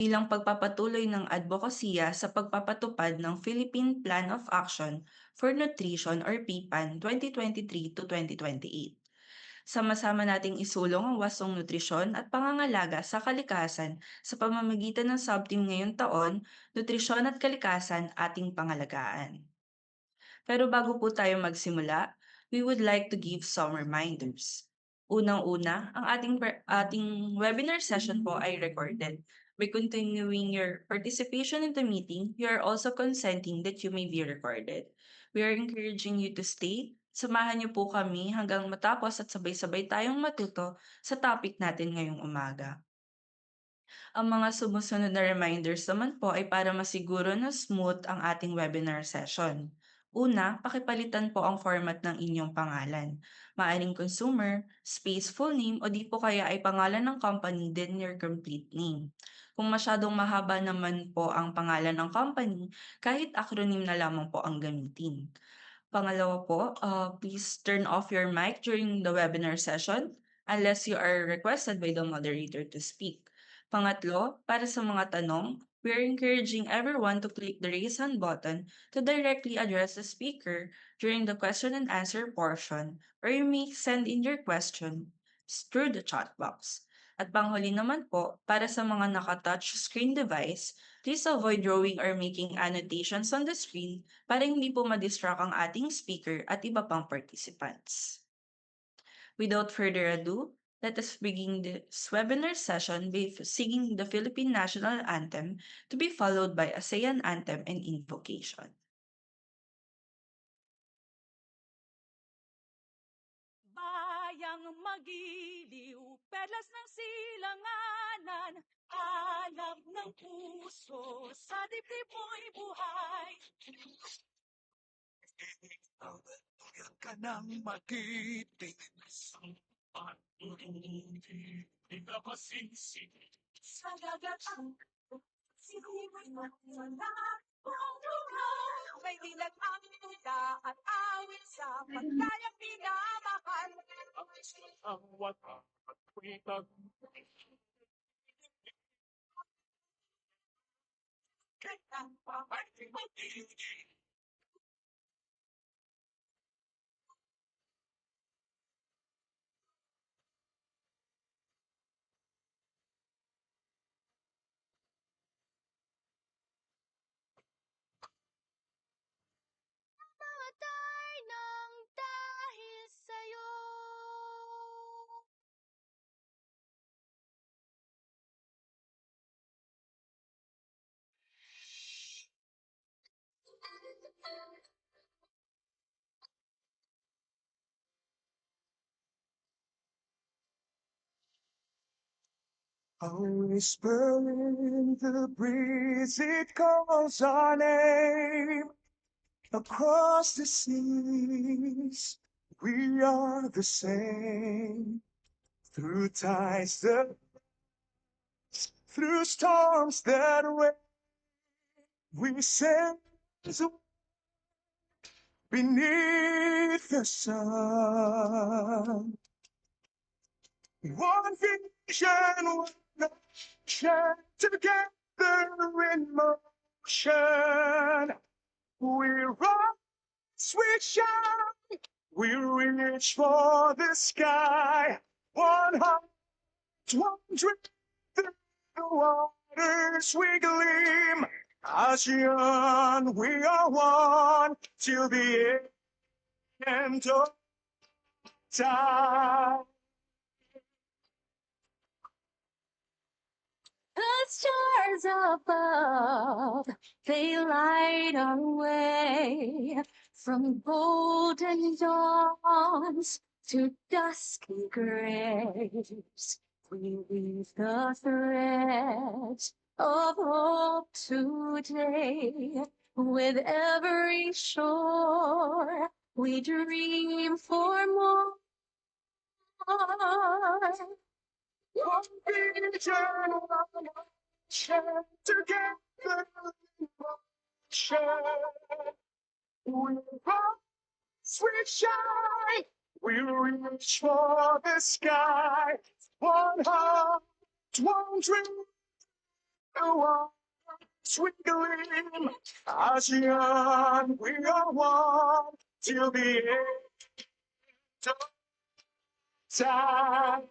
bilang pagpapatuloy ng advokasya sa pagpapatupad ng Philippine Plan of Action for Nutrition or PPAN 2023 to 2028. Sama-sama nating isulong ang wastong nutrisyon at pangangalaga sa kalikasan sa pamamagitan ng subteam ngayong taon, Nutrisyon at Kalikasan ating pangalagaan. Pero bago po tayo magsimula, we would like to give some reminders. Unang-una, ang ating webinar session po ay recorded. By continuing your participation in the meeting, you are also consenting that you may be recorded. We are encouraging you to stay. Samahan niyo po kami hanggang matapos at sabay-sabay tayong matuto sa topic natin ngayong umaga. Ang mga sumusunod na reminders naman po ay para masiguro na smooth ang ating webinar session. Una, pakipalitan po ang format ng inyong pangalan. Maaring consumer, space full name o di po kaya ay pangalan ng company then your complete name. Kung masyadong mahaba naman po ang pangalan ng company, kahit acronym na lamang po ang gamitin. Pangalawa po, please turn off your mic during the webinar session unless you are requested by the moderator to speak. Pangatlo, para sa mga tanong, we are encouraging everyone to click the raise hand button to directly address the speaker during the question and answer portion, or you may send in your question through the chat box. At panghuli naman po, para sa mga naka-touch screen device, please avoid drawing or making annotations on the screen para hindi po madistract ang ating speaker at iba pang participants. Without further ado, let us begin this webinar session by singing the Philippine National Anthem to be followed by a Sayan anthem and invocation. Bayang magiliw, perlas ng silanganan, alab ng puso, sa dibdib mo'y buhay. Tuyan ka ng magiting, sa dagat ang sinuway mo na buong lupa. May dilag ang tuta at awit sa pagkayang pinamahal. Ang wata at kwitag. Kaya pa ay magiging. Namatay ng dahil sa'yo. A whisper in the breeze, it calls our name. Across the seas, we are the same. Through tides that, through storms that rage, we sail beneath the sun. One vision, one ocean, together in motion. We rise, we shine, we reach for the sky. One heart, one dream, through the waters we gleam. ASEAN, we are one till the end of time. The stars above, they light our way from golden dawns to dusky graves. We weave the threads of hope today. With every shore, we dream for more. One vision, one ocean, together in motion. We rise, we shine, we reach for the sky. One heart, one dream, The one sweet gleam, ASEAN, we are one till the end of time.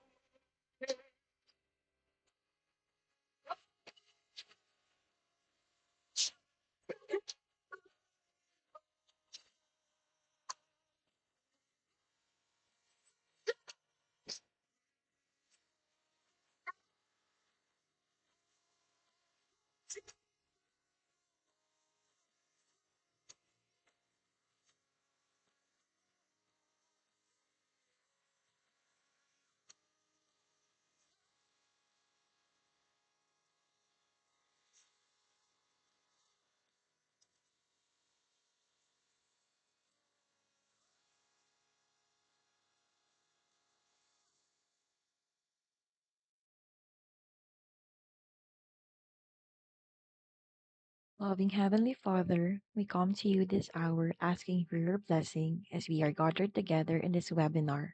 Loving Heavenly Father, we come to you this hour asking for your blessing as we are gathered together in this webinar.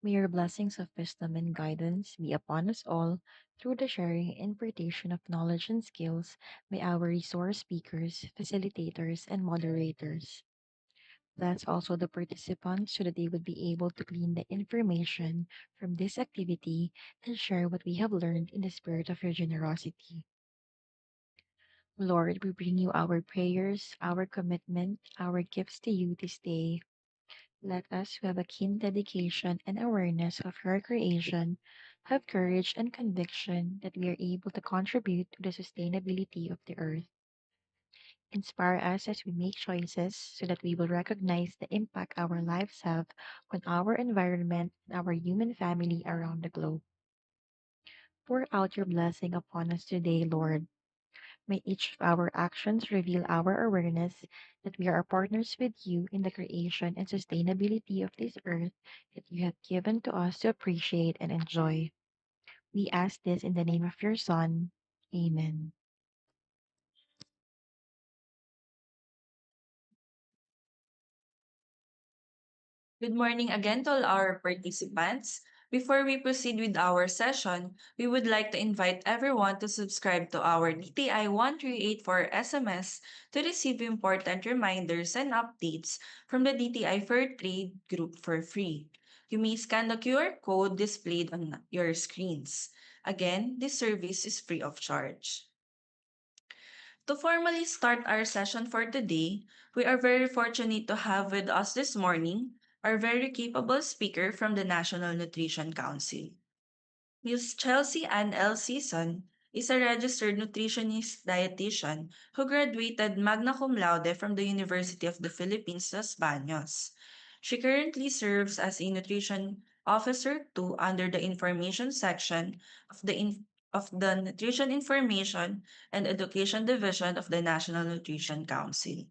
May your blessings of wisdom and guidance be upon us all through the sharing and impartation of knowledge and skills by our resource speakers, facilitators, and moderators. Bless also the participants so that they would be able to glean the information from this activity and share what we have learned in the spirit of your generosity. Lord, we bring you our prayers, our commitment, our gifts to you this day. Let us who have a keen dedication and awareness of your creation have courage and conviction that we are able to contribute to the sustainability of the earth. Inspire us as we make choices so that we will recognize the impact our lives have on our environment and our human family around the globe. Pour out your blessing upon us today, Lord. May each of our actions reveal our awareness that we are partners with you in the creation and sustainability of this earth that you have given to us to appreciate and enjoy. We ask this in the name of your Son. Amen. Good morning again to all our participants. Before we proceed with our session, we would like to invite everyone to subscribe to our DTI 1384 SMS to receive important reminders and updates from the DTI Fair Trade Group for free. You may scan the QR code displayed on your screens. Again, this service is free of charge. To formally start our session for today, we are very fortunate to have with us this morning our very capable speaker from the National Nutrition Council. Ms. Chelsea Ann L. Season is a registered nutritionist dietitian who graduated magna cum laude from the University of the Philippines, Los Baños. She currently serves as a nutrition officer too under the information section of the Nutrition Information and Education Division of the National Nutrition Council.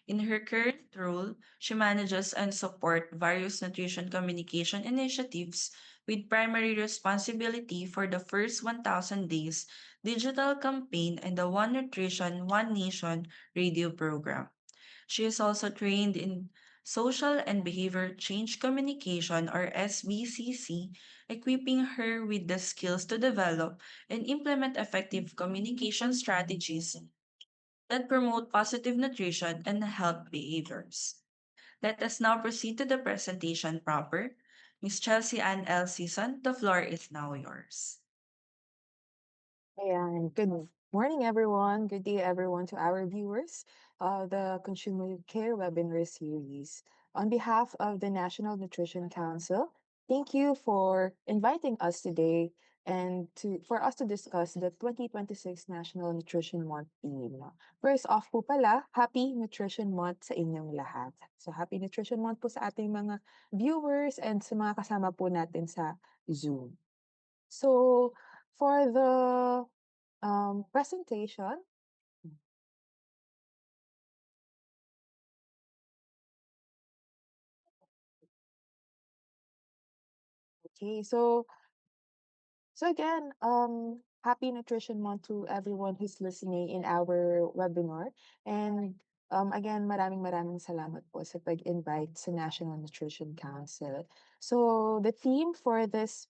In her current role, she manages and supports various nutrition communication initiatives with primary responsibility for the first 1,000 days digital campaign and the One Nutrition, One Nation radio program. She is also trained in social and behavior change communication or SBCC, equipping her with the skills to develop and implement effective communication strategies that promote positive nutrition and health behaviors. Let us now proceed to the presentation proper. Miss Chelsea Ann L. Season, the floor is now yours. And good morning, everyone. Good day, everyone, to our viewers of the Consumer Care webinar series. On behalf of the National Nutrition Council, thank you for inviting us today and for us to discuss the 2026 National Nutrition Month theme. First off po pala, Happy Nutrition Month sa inyong lahat. So Happy Nutrition Month po sa ating mga viewers and sa mga kasama po natin sa Zoom. So for the presentation. Okay, so again, happy Nutrition Month to everyone who's listening in our webinar. And again, maraming salamat po sa pag-invite sa National Nutrition Council. So the theme for this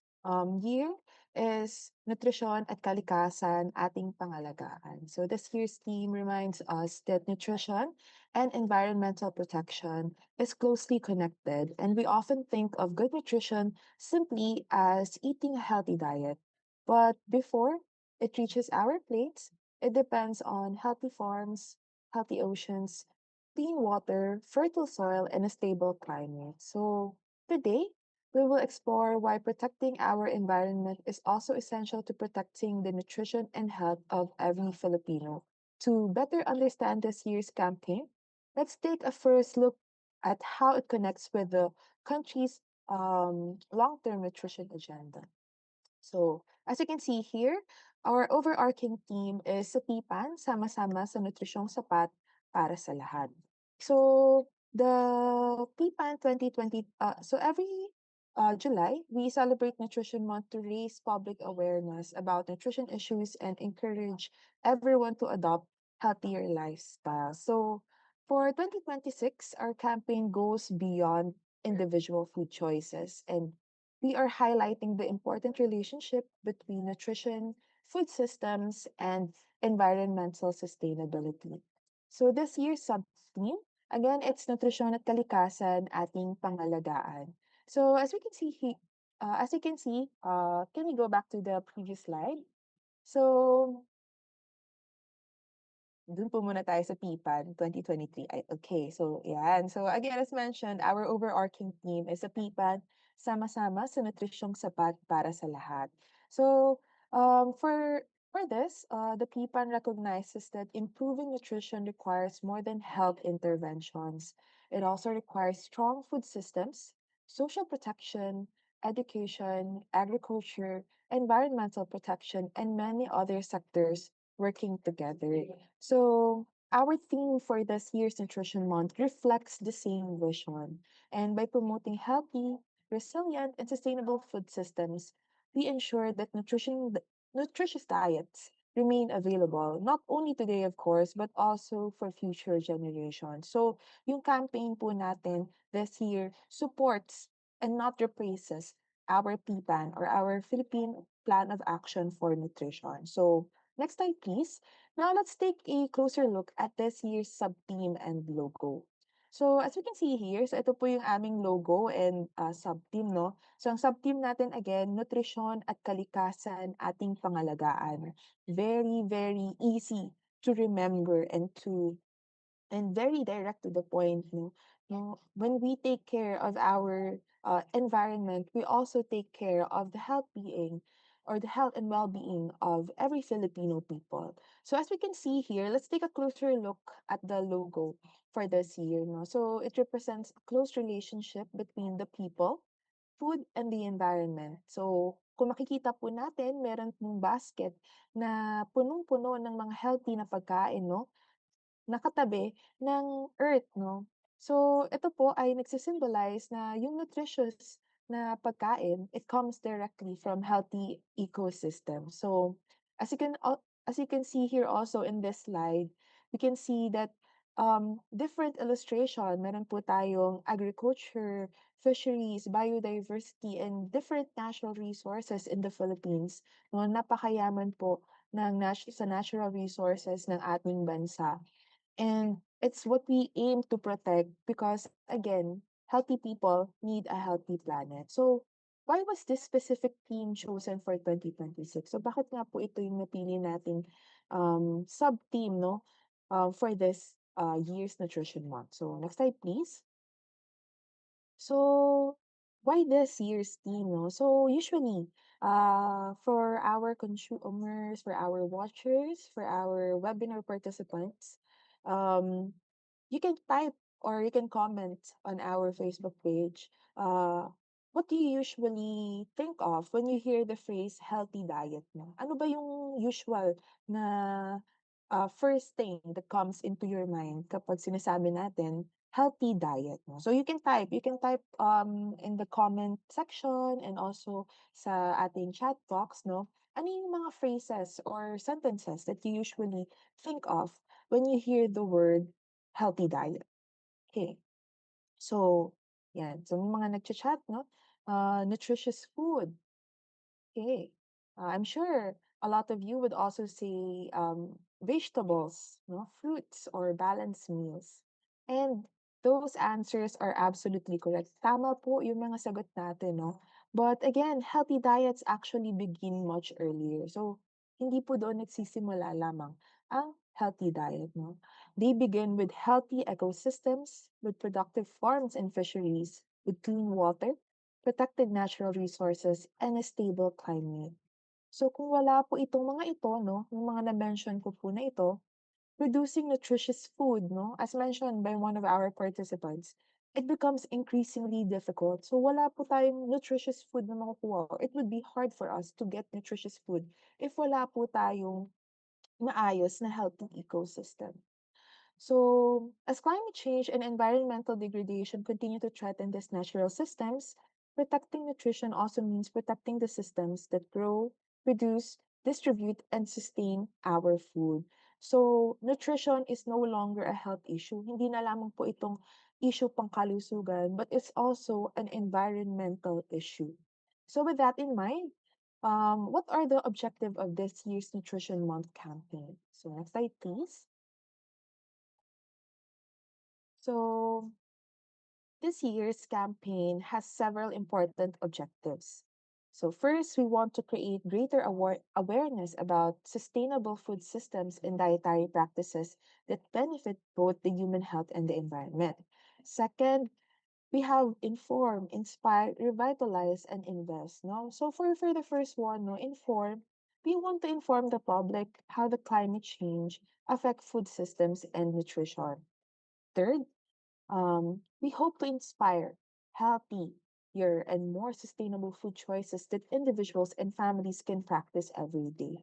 year is Nutrisyon at Kalikasan, Ating Pangalagaan. So this year's theme reminds us that nutrition and environmental protection is closely connected, and we often think of good nutrition simply as eating a healthy diet. But before it reaches our plates, it depends on healthy farms, healthy oceans, clean water, fertile soil, and a stable climate. So today, we will explore why protecting our environment is also essential to protecting the nutrition and health of every Filipino. To better understand this year's campaign, let's take a first look at how it connects with the country's long term nutrition agenda. So, as you can see here, our overarching theme is sa Pipan, sama-sama sa nutrisyong sapat para sa lahat. So, the Pipan 2020, so every July, we celebrate Nutrition Month to raise public awareness about nutrition issues and encourage everyone to adopt healthier lifestyles. So, for 2026, our campaign goes beyond individual food choices, and we are highlighting the important relationship between nutrition, food systems, and environmental sustainability. So this year's sub-theme, again, it's Nutrisyon at Kalikasan, Ating Pangalagaan. So as you can see, can we go back to the previous slide? So dun po muna tayo sa PPAN 2023. Ay, okay, so yan. So again, as mentioned, our overarching theme is sa PPAN, sama-sama sa nutrisyong sapat para sa lahat. So for this, the PPAN recognizes that improving nutrition requires more than health interventions. It also requires strong food systems, social protection, education, agriculture, environmental protection, and many other sectors working together. So, our theme for this year's Nutrition Month reflects the same vision. And by promoting healthy, resilient, and sustainable food systems, we ensure that nutritious diets remain available, not only today, of course, but also for future generations. So, yung campaign po natin this year supports and not replaces our PPAN or our Philippine Plan of Action for Nutrition. So, next slide, please. Now let's take a closer look at this year's sub-theme and logo. So as we can see here, so ito po yung aming logo and sub-theme, no? So ang sub-theme natin again, nutrisyon at kalikasan ating pangalagaan. Very, very easy to remember and very direct to the point, no? No, when we take care of our environment, we also take care of the health being or the health and well-being of every Filipino people. So as we can see here, let's take a closer look at the logo for this year, no? So it represents a close relationship between the people, food, and the environment. So kung makikita po natin, meron pong basket na punong-puno ng mga healthy na pagkain, no? Nakatabi ng earth, no? So, ito po ay nagsisymbolize na yung nutritious na pagkain, it comes directly from healthy ecosystem. So, as you can see here also in this slide, we can see that different illustration. Meron po tayong agriculture, fisheries, biodiversity, and different natural resources in the Philippines. No, napakayaman po sa natural resources ng ating bansa. And it's what we aim to protect because, again, healthy people need a healthy planet. So, why was this specific theme chosen for 2026? So, bakit nga po ito yung napili nating sub-theme, no? For this year's Nutrition Month. So, next slide, please. So, why this year's theme, no? So, usually, for our consumers, for our watchers, for our webinar participants, um, you can type or you can comment on our Facebook page. What do you usually think of when you hear the phrase healthy diet, no? Ano ba yung usual na first thing that comes into your mind kapag sinasabi natin healthy diet, no? So you can type in the comment section and also sa ating chat box, no? Ano yung mga phrases or sentences that you usually think of when you hear the word healthy diet? Okay. So, yan. So, may mga nagchat-chat, no? Nutritious food. Okay. I'm sure a lot of you would also say vegetables, no, fruits, or balanced meals. And those answers are absolutely correct. Tama po yung mga sagot natin, no? But again, healthy diets actually begin much earlier. So, hindi po doon nagsisimula lamang ang healthy diet, no? They begin with healthy ecosystems, with productive farms and fisheries, with clean water, protected natural resources, and a stable climate. So kung wala po itong mga ito, no, yung mga na-mention ko po na ito, producing nutritious food, no, as mentioned by one of our participants, it becomes increasingly difficult. So wala po tayong nutritious food na makukuha, or it would be hard for us to get nutritious food if wala po tayong maayos na healthy ecosystem. So, as climate change and environmental degradation continue to threaten these natural systems, protecting nutrition also means protecting the systems that grow, produce, distribute, and sustain our food. So, nutrition is no longer a health issue. Hindi na lamang po itong issue pangkalusugan, but it's also an environmental issue. So, with that in mind, what are the objective of this year's Nutrition Month campaign? So, next slide, please. So, this year's campaign has several important objectives. So, first, we want to create greater awareness about sustainable food systems and dietary practices that benefit both the human health and the environment. Second, we have inform, inspire, revitalize, and invest. No, so for the first one, no, inform. We want to inform the public how the climate change affect food systems and nutrition. Third, we hope to inspire healthier and more sustainable food choices that individuals and families can practice every day.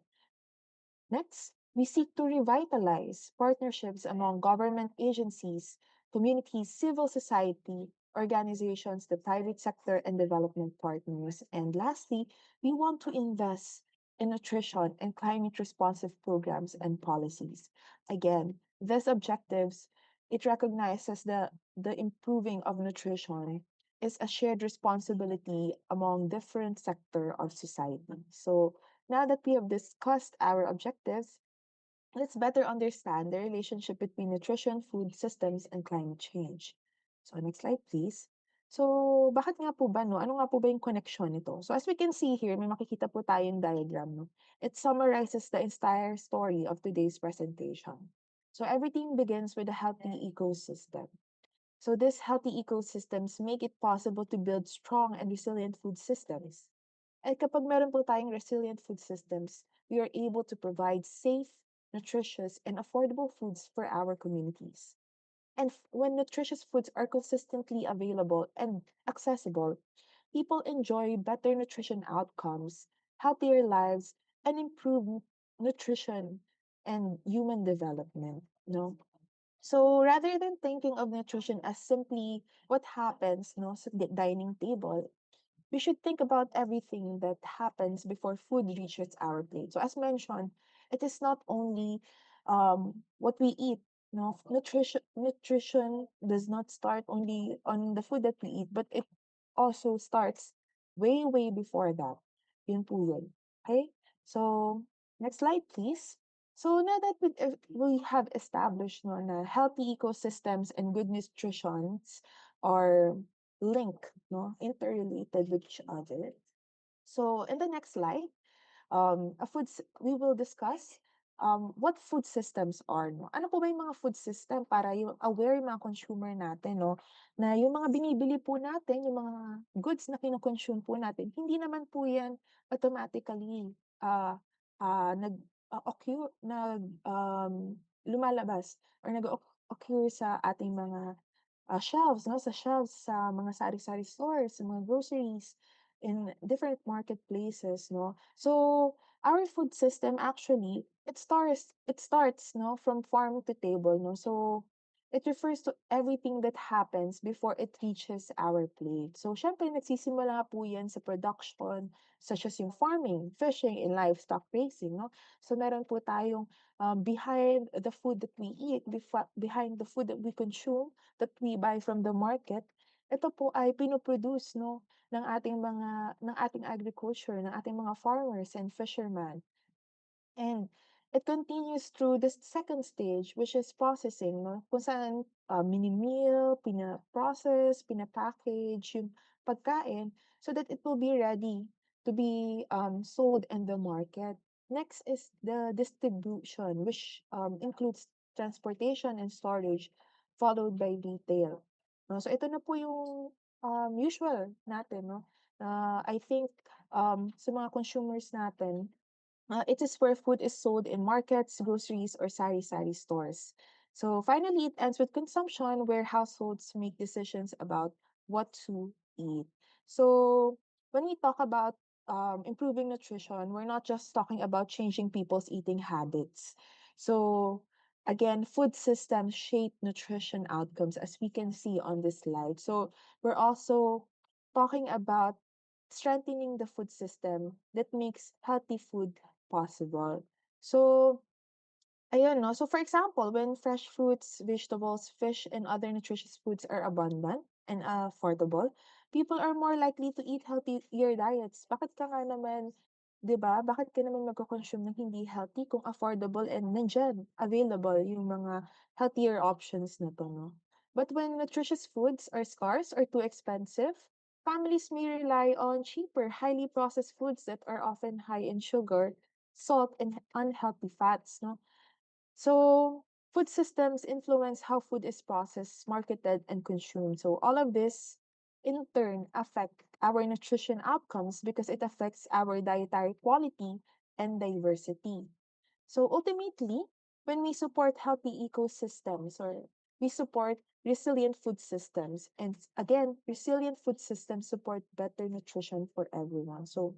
Next, we seek to revitalize partnerships among government agencies, communities, civil society, organizations, the private sector, and development partners. And lastly, we want to invest in nutrition and climate responsive programs and policies. Again, these objectives, it recognizes the improving of nutrition is a shared responsibility among different sector of society. So now that we have discussed our objectives, let's better understand the relationship between nutrition, food systems, and climate change. So next slide, please. So, bakit nga po ba, no? Ano nga po ba yung connection nito? So, as we can see here, may makikita po tayong diagram, no? It summarizes the entire story of today's presentation. So, everything begins with a healthy ecosystem. So, these healthy ecosystems make it possible to build strong and resilient food systems. At kapag meron po tayong resilient food systems, we are able to provide safe, nutritious, and affordable foods for our communities. And when nutritious foods are consistently available and accessible, people enjoy better nutrition outcomes, healthier lives, and improved nutrition and human development. No? So rather than thinking of nutrition as simply what happens no, sa dining table, we should think about everything that happens before food reaches our plate. So as mentioned, it is not only what we eat. No, nutrition does not start only on the food that we eat, but it also starts way before that. Yun po yun. Okay? So next slide, please. So now that we have established no, na healthy ecosystems and good nutrition are linked, no, interrelated with each other. So in the next slide, we will discuss what food systems are. No? Ano po ba yung mga food system para yung aware yung mga consumer natin, no? Na yung mga binibili po natin, yung mga goods na kinoconsume po natin, hindi naman po yan automatically occur, lumalabas or nag-occur sa ating mga shelves, no? Sa shelves sa mga sari-sari stores, sa mga groceries, in different marketplaces, no? So, our food system actually, it starts, no, from farm to table, no? So, it refers to everything that happens before it reaches our plate. So, syempre, nagsisimula po yan sa production, such as yung farming, fishing, and livestock raising, no? So, meron po tayong behind the food that we eat, behind the food that we consume, that we buy from the market, ito po ay pino-produce 'no, ng ating agriculture, ng ating mga farmers and fishermen. And it continues through the second stage, which is processing, no? Kung saan mini-meal, pina-process, pina-package yung pagkain so that it will be ready to be sold in the market. Next is the distribution, which includes transportation and storage, followed by retail. No? So ito na po yung usual natin, no? I think sa mga consumers natin, it is where food is sold in markets, groceries, or sari-sari stores. So finally, it ends with consumption, where households make decisions about what to eat. So when we talk about improving nutrition, we're not just talking about changing people's eating habits. So again, food systems shape nutrition outcomes, as we can see on this slide. So we're also talking about strengthening the food system that makes healthy food possible. So, ayun 'no. So, for example, when fresh fruits, vegetables, fish, and other nutritious foods are abundant and affordable, people are more likely to eat healthier diets. Bakit ka nga naman 'di ba, bakit ka naman magko-consume ng hindi healthy kung affordable and nandiyan, available yung mga healthier options na 'to 'no. But when nutritious foods are scarce or too expensive, families may rely on cheaper, highly processed foods that are often high in sugar, salt, and unhealthy fats 'no. So, food systems influence how food is processed, marketed, and consumed. So, all of this in turn affect our nutrition outcomes because it affects our dietary quality and diversity. So ultimately, when we support healthy ecosystems or we support resilient food systems, and again, resilient food systems support better nutrition for everyone. So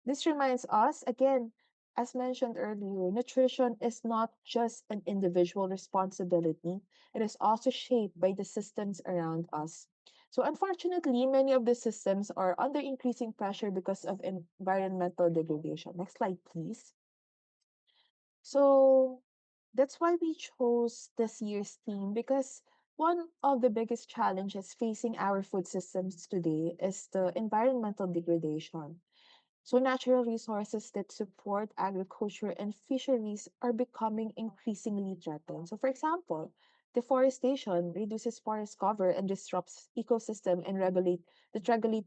this reminds us, again, as mentioned earlier, nutrition is not just an individual responsibility, it is also shaped by the systems around us. So unfortunately, many of the systems are under increasing pressure because of environmental degradation. Next slide, please. So that's why we chose this year's theme because one of the biggest challenges facing our food systems today is the environmental degradation. So natural resources that support agriculture and fisheries are becoming increasingly threatened. So for example, deforestation reduces forest cover and disrupts ecosystem and regulate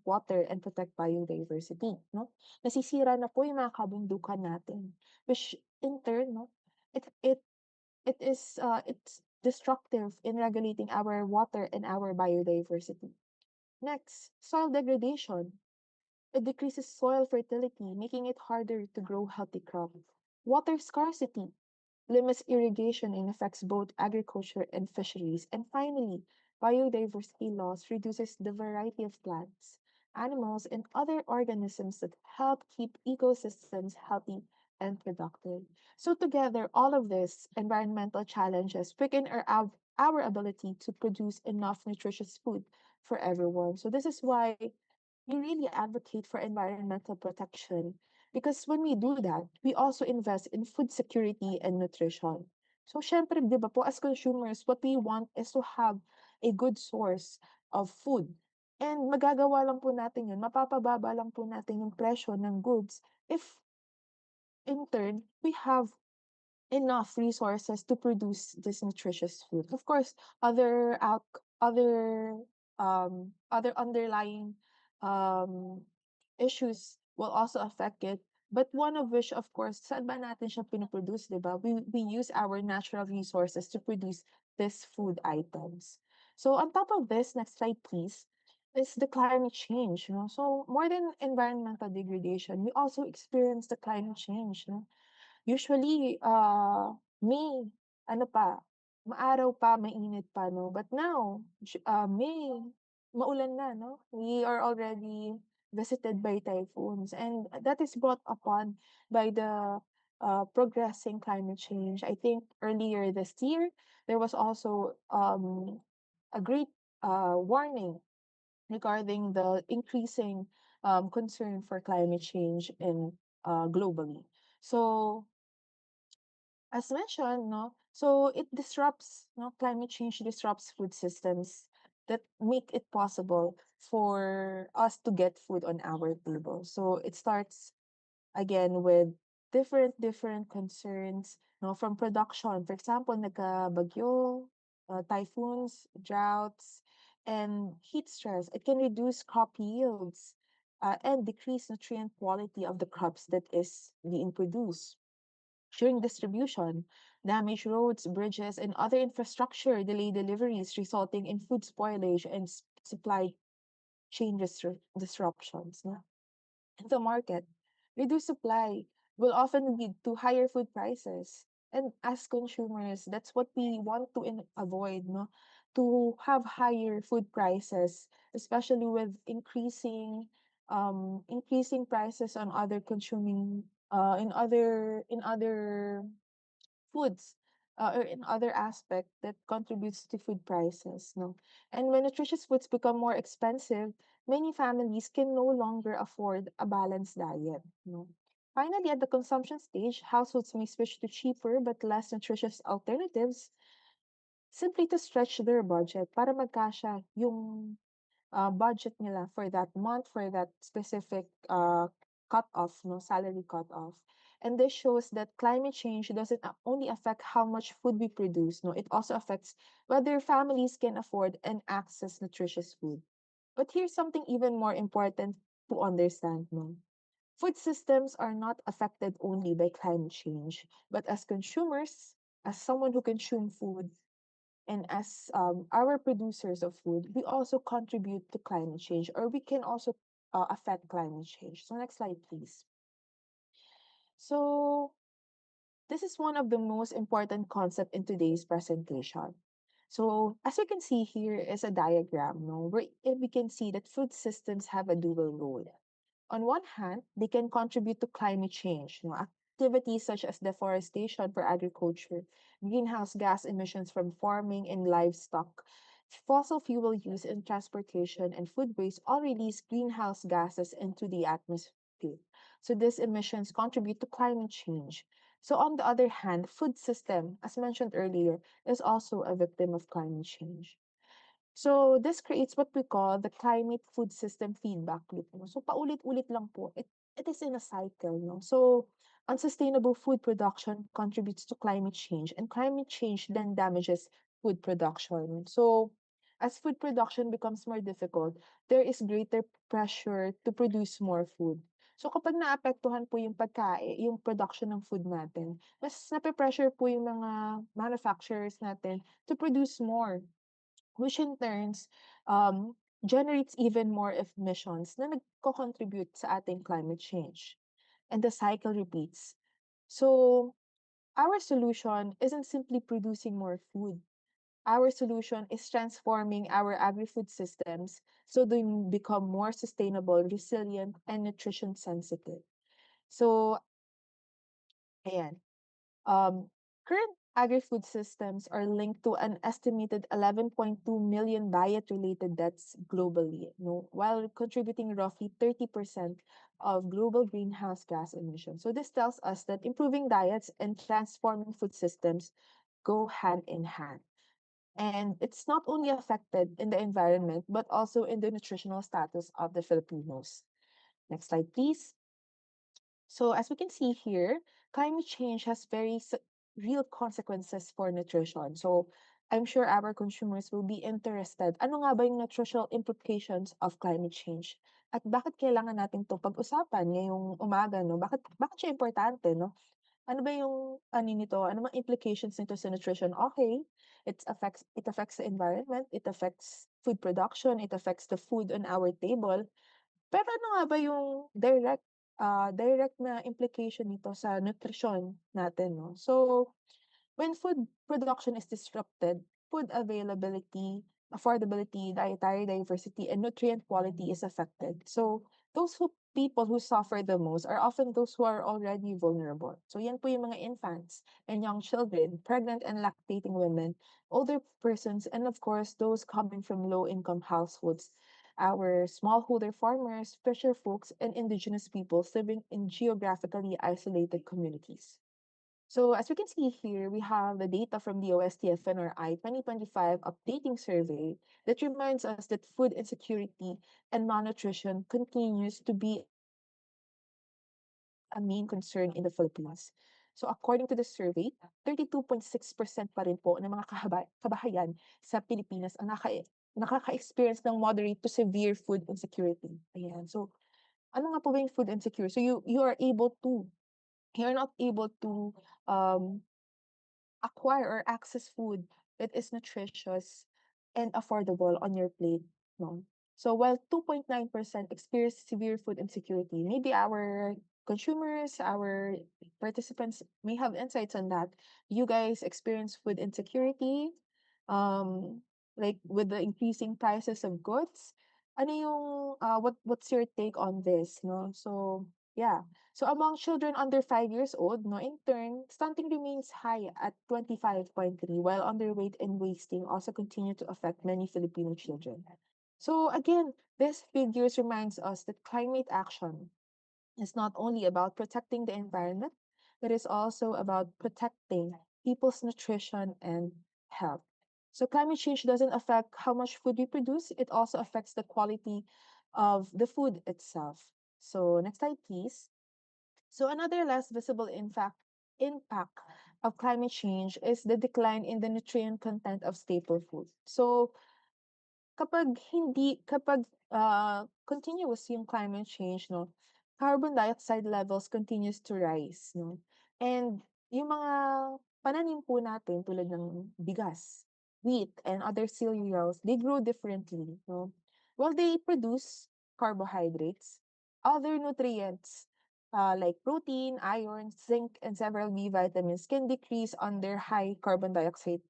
water and protect biodiversity, no? Nasisira na po yung mga kabundukan natin, which in turn, no, it it's destructive in regulating our water and our biodiversity. Next, soil degradation. It decreases soil fertility, making it harder to grow healthy crops. Water scarcity limits irrigation and affects both agriculture and fisheries. And finally, biodiversity loss reduces the variety of plants, animals, and other organisms that help keep ecosystems healthy and productive. So together, all of this environmental challenges weaken our ability to produce enough nutritious food for everyone. So this is why we really advocate for environmental protection because when we do that, we also invest in food security and nutrition. So, syempre, di ba po, as consumers, what we want is to have a good source of food. And magagawa lang po natin yun, mapapababa lang po natin yung presyo ng goods if in turn, we have enough resources to produce this nutritious food. Of course, other other underlying um issues will also affect it. But one of which, of course, saan ba natin siya pinoproduce, di ba? We use our natural resources to produce these food items. So on top of this, next slide, please, is the climate change. You know? So more than environmental degradation, we also experience the climate change. No? Usually, May, ano pa, maaraw pa, mainit pa, no? But now, May, maulan na, no? We are already visited by typhoons, and that is brought upon by the progressing climate change. I think earlier this year, there was also a great warning regarding the increasing concern for climate change in globally. So as mentioned, no, so it disrupts, no, climate change disrupts food systems. that make it possible for us to get food on our table. So it starts again with different concerns, no, from production. For example, nagka-bagyo, typhoons, droughts, and heat stress. It can reduce crop yields and decrease nutrient quality of the crops that is being produced. During distribution, damage roads, bridges, and other infrastructure delay deliveries, resulting in food spoilage and supply chain disruptions. No? In the market, reduced supply will often lead to higher food prices. And as consumers, that's what we want to avoid, no? To have higher food prices, especially with increasing prices on other consuming in other foods or in other aspect that contributes to food prices, no. And when nutritious foods become more expensive, many families can no longer afford a balanced diet, no. Finally, at the consumption stage, households may switch to cheaper but less nutritious alternatives simply to stretch their budget para magkasya yung budget nila for that month, for that specific cut-off, no, salary cut-off. And this shows that climate change doesn't only affect how much food we produce, no, it also affects whether families can afford and access nutritious food. But here's something even more important to understand, no. Food systems are not affected only by climate change, but as consumers, as someone who consume food, and as our producers of food, we also contribute to climate change, or we can also affect climate change. So next slide, please. So this is one of the most important concept in today's presentation. So as you can see here is a diagram, no, where we can see that food systems have a dual role. On one hand, they can contribute to climate change. You know, activities such as deforestation for agriculture, greenhouse gas emissions from farming and livestock, fossil fuel use in transportation, and food waste all release greenhouse gases into the atmosphere. So these emissions contribute to climate change. So on the other hand, food system, as mentioned earlier, is also a victim of climate change. So this creates what we call the climate food system feedback loop. No? So paulit-ulit lang po. It is in a cycle. No? So unsustainable food production contributes to climate change, and climate change then damages food production. So as food production becomes more difficult, there is greater pressure to produce more food. So kapag naapektuhan po yung yung production ng food natin, mas nape-pressure po yung mga manufacturers natin to produce more, which in turns generates even more emissions na nagko-contribute sa ating climate change. And the cycle repeats. So our solution isn't simply producing more food. Our solution is transforming our agri-food systems so they become more sustainable, resilient, and nutrition sensitive. So, ayan. Um, Current agri-food systems are linked to an estimated 11.2 million diet-related deaths globally, no, while contributing roughly 30% of global greenhouse gas emissions. So this tells us that improving diets and transforming food systems go hand in hand. And it's not only affected in the environment, but also in the nutritional status of the Filipinos. Next slide, please. So as we can see here, climate change has very real consequences for nutrition. So I'm sure our consumers will be interested. Ano nga ba yung nutritional implications of climate change? At bakit kailangan natin 'to pag-usapan ngayong umaga, no? Bakit siya importante, no? Ano ba yung ano nito? Ano bang implications nito sa nutrition? Okay, it affects the environment, it affects food production, it affects the food on our table. Pero ano nga ba yung direct na implication nito sa nutrisyon natin, no? So, when food production is disrupted, food availability, affordability, dietary diversity, and nutrient quality is affected. So, people who suffer the most are often those who are already vulnerable. So, yan po yung mga infants and young children, pregnant and lactating women, older persons, and of course, those coming from low-income households, our smallholder farmers, fisher folks, and indigenous peoples living in geographically isolated communities. So as we can see here, we have the data from the OSTFNRI 2025 updating survey that reminds us that food insecurity and malnutrition continues to be a main concern in the Philippines. So according to the survey, 32.6% pa rin po ng mga kabahayan sa Pilipinas ang nakaka-experience ng moderate to severe food insecurity. Ayan. So ano nga po ba yung food insecure? So you're not able to um acquire or access food that is nutritious and affordable on your plate, no? So while 2.9% experience severe food insecurity, maybe our consumers, our participants may have insights on that. You guys experience food insecurity, um, like with the increasing prices of goods. Ano yung what's your take on this, no? So yeah. So among children under 5 years old, no, in turn, stunting remains high at 25.3, while underweight and wasting also continue to affect many Filipino children. So again, this figures reminds us that climate action is not only about protecting the environment, it is also about protecting people's nutrition and health. So climate change doesn't affect how much food we produce, it also affects the quality of the food itself. So next slide, please. So another less visible impact of climate change is the decline in the nutrient content of staple food. So kapag continuous yung climate change, no, carbon dioxide levels continues to rise, no. And yung mga pananim po natin tulad ng bigas, wheat, and other cereals, they grow differently, no. While they produce carbohydrates, other nutrients like protein, iron, zinc, and several B vitamins can decrease under high carbon dioxide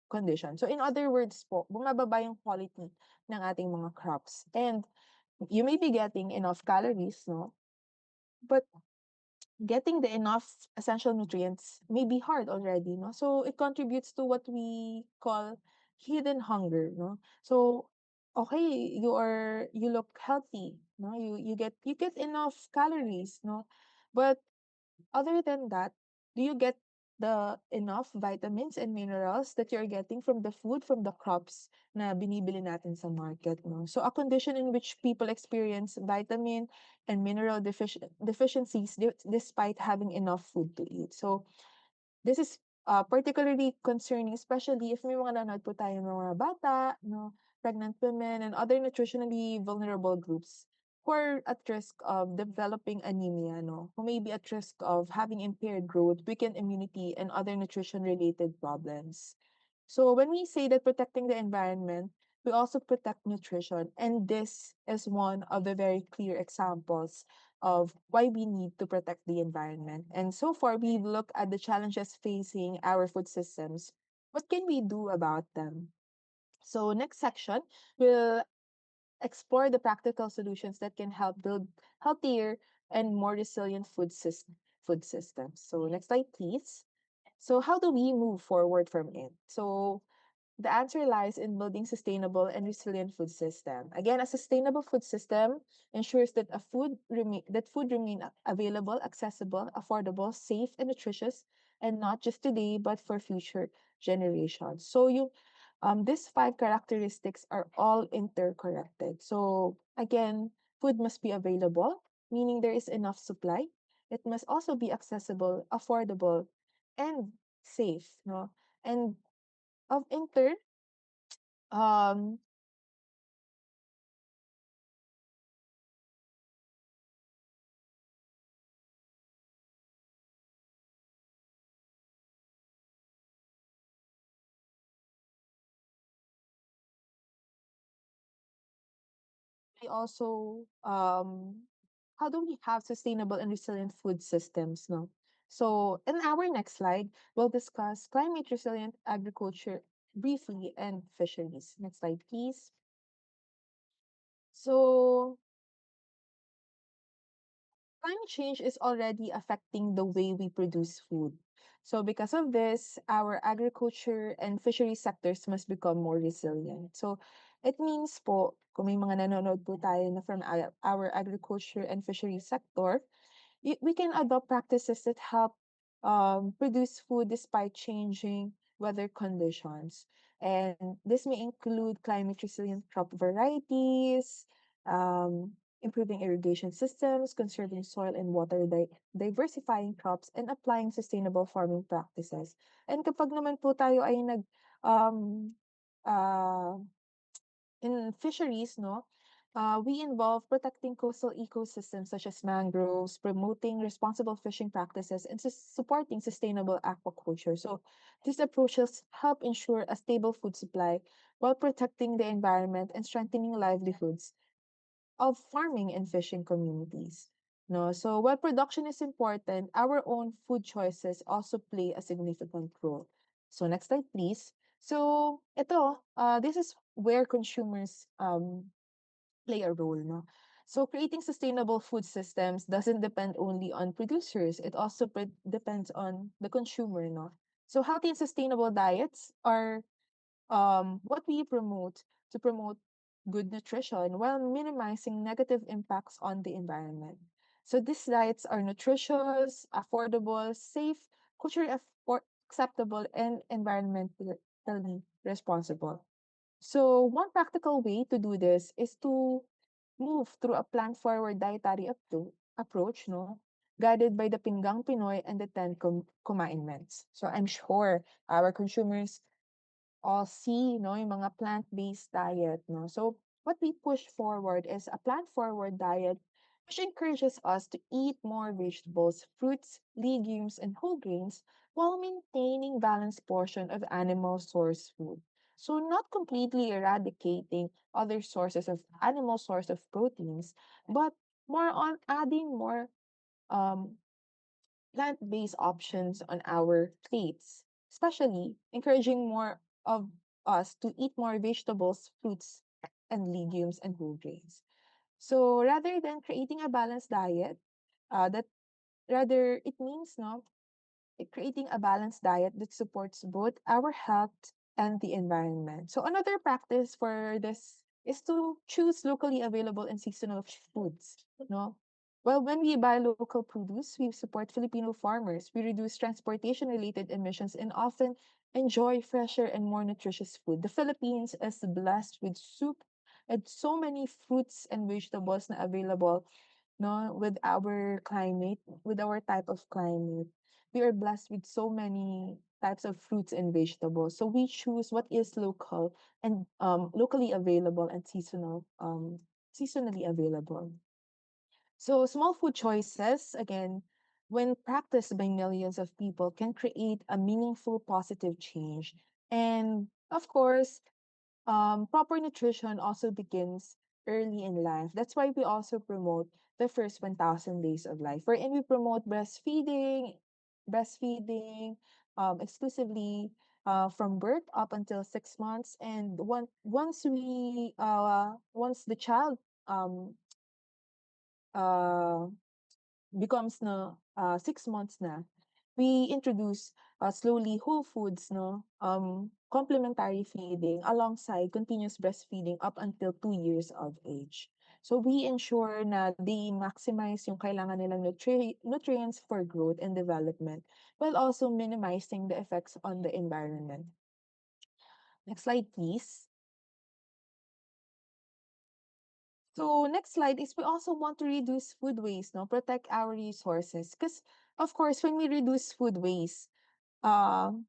condition. So in other words po, bumababa yung quality ng ating mga crops. And you may be getting enough calories, no? But getting the enough essential nutrients may be hard already, no? So it contributes to what we call hidden hunger, no? So okay, you look healthy, no? You get enough calories, no? But other than that, do you get the enough vitamins and minerals that you're getting from the food, from the crops na binibili natin sa market, no? So a condition in which people experience vitamin and mineral deficiencies despite having enough food to eat. So this is particularly concerning, especially if may mga nanonood po tayo ng mga bata, no, pregnant women, and other nutritionally vulnerable groups who are at risk of developing anemia, no, who may be at risk of having impaired growth, weakened immunity, and other nutrition-related problems. So when we say that protecting the environment, we also protect nutrition, and this is one of the very clear examples of why we need to protect the environment. And so far, we've looked at the challenges facing our food systems. What can we do about them? So next section, we'll explore the practical solutions that can help build healthier and more resilient food systems. So next slide, please. So how do we move forward from it? So the answer lies in building sustainable and resilient food system. Again, a sustainable food system ensures that food remain available, accessible, affordable, safe, and nutritious, and not just today but for future generations. So these five characteristics are all interconnected. So again, food must be available, meaning there is enough supply. It must also be accessible, affordable, and safe. No, and of in turn, um, we also how do we have sustainable and resilient food systems? No. So in our next slide, we'll discuss climate resilient agriculture briefly and fisheries. Next slide, please. So climate change is already affecting the way we produce food. So because of this, our agriculture and fishery sectors must become more resilient. So it means po, kung may mga nanonood po tayo na from our agriculture and fishery sector, we can adopt practices that help produce food despite changing weather conditions. And this may include climate resilient crop varieties, improving irrigation systems, conserving soil and water, diversifying crops, and applying sustainable farming practices. And kapag naman po tayo ay um, uh, in fisheries, no, we involve protecting coastal ecosystems such as mangroves, promoting responsible fishing practices, and supporting sustainable aquaculture. So these approaches help ensure a stable food supply while protecting the environment and strengthening livelihoods of farming and fishing communities. No, so while production is important, our own food choices also play a significant role. So next slide, please. So this is where consumers play a role, no? So creating sustainable food systems doesn't depend only on producers. It also depends on the consumer, no? So healthy and sustainable diets are what we promote to promote good nutrition while minimizing negative impacts on the environment. So these diets are nutritious, affordable, safe, culturally acceptable, and environmentally responsible. So one practical way to do this is to move through a plant-forward dietary approach, no? Guided by the Pinggang Pinoy and the Ten Commandments. So I'm sure our consumers all see, no, yung mga plant-based diet, no? So what we push forward is a plant-forward diet which encourages us to eat more vegetables, fruits, legumes, and whole grains while maintaining balanced portion of animal source food. So not completely eradicating other sources of animal source of proteins, but more on adding more um, plant-based options on our plates, especially encouraging more of us to eat more vegetables, fruits, and legumes and whole grains. So rather than creating a balanced diet, that rather it means no creating a balanced diet that supports both our health and the environment. So another practice for this is to choose locally available and seasonal foods. No, well, when we buy local produce, we support Filipino farmers. We reduce transportation-related emissions and often enjoy fresher and more nutritious food. The Philippines is blessed with soup and so many fruits and vegetables na available no with our climate, with our type of climate. We are blessed with so many types of fruits and vegetables. So we choose what is local and locally available and seasonally available. So small food choices, again, when practiced by millions of people, can create a meaningful positive change. And of course, proper nutrition also begins early in life. That's why we also promote the first 1,000 days of life, wherein we promote breastfeeding exclusively from birth up until 6 months. And once the child um, uh, becomes na 6 months na, we introduce slowly whole foods, no, complementary feeding alongside continuous breastfeeding up until 2 years of age. So we ensure na they maximize yung kailangan nilang nutrients for growth and development while also minimizing the effects on the environment. Next slide, please. So next slide is we also want to reduce food waste, no? Protect our resources. Because of course, when we reduce food waste, um,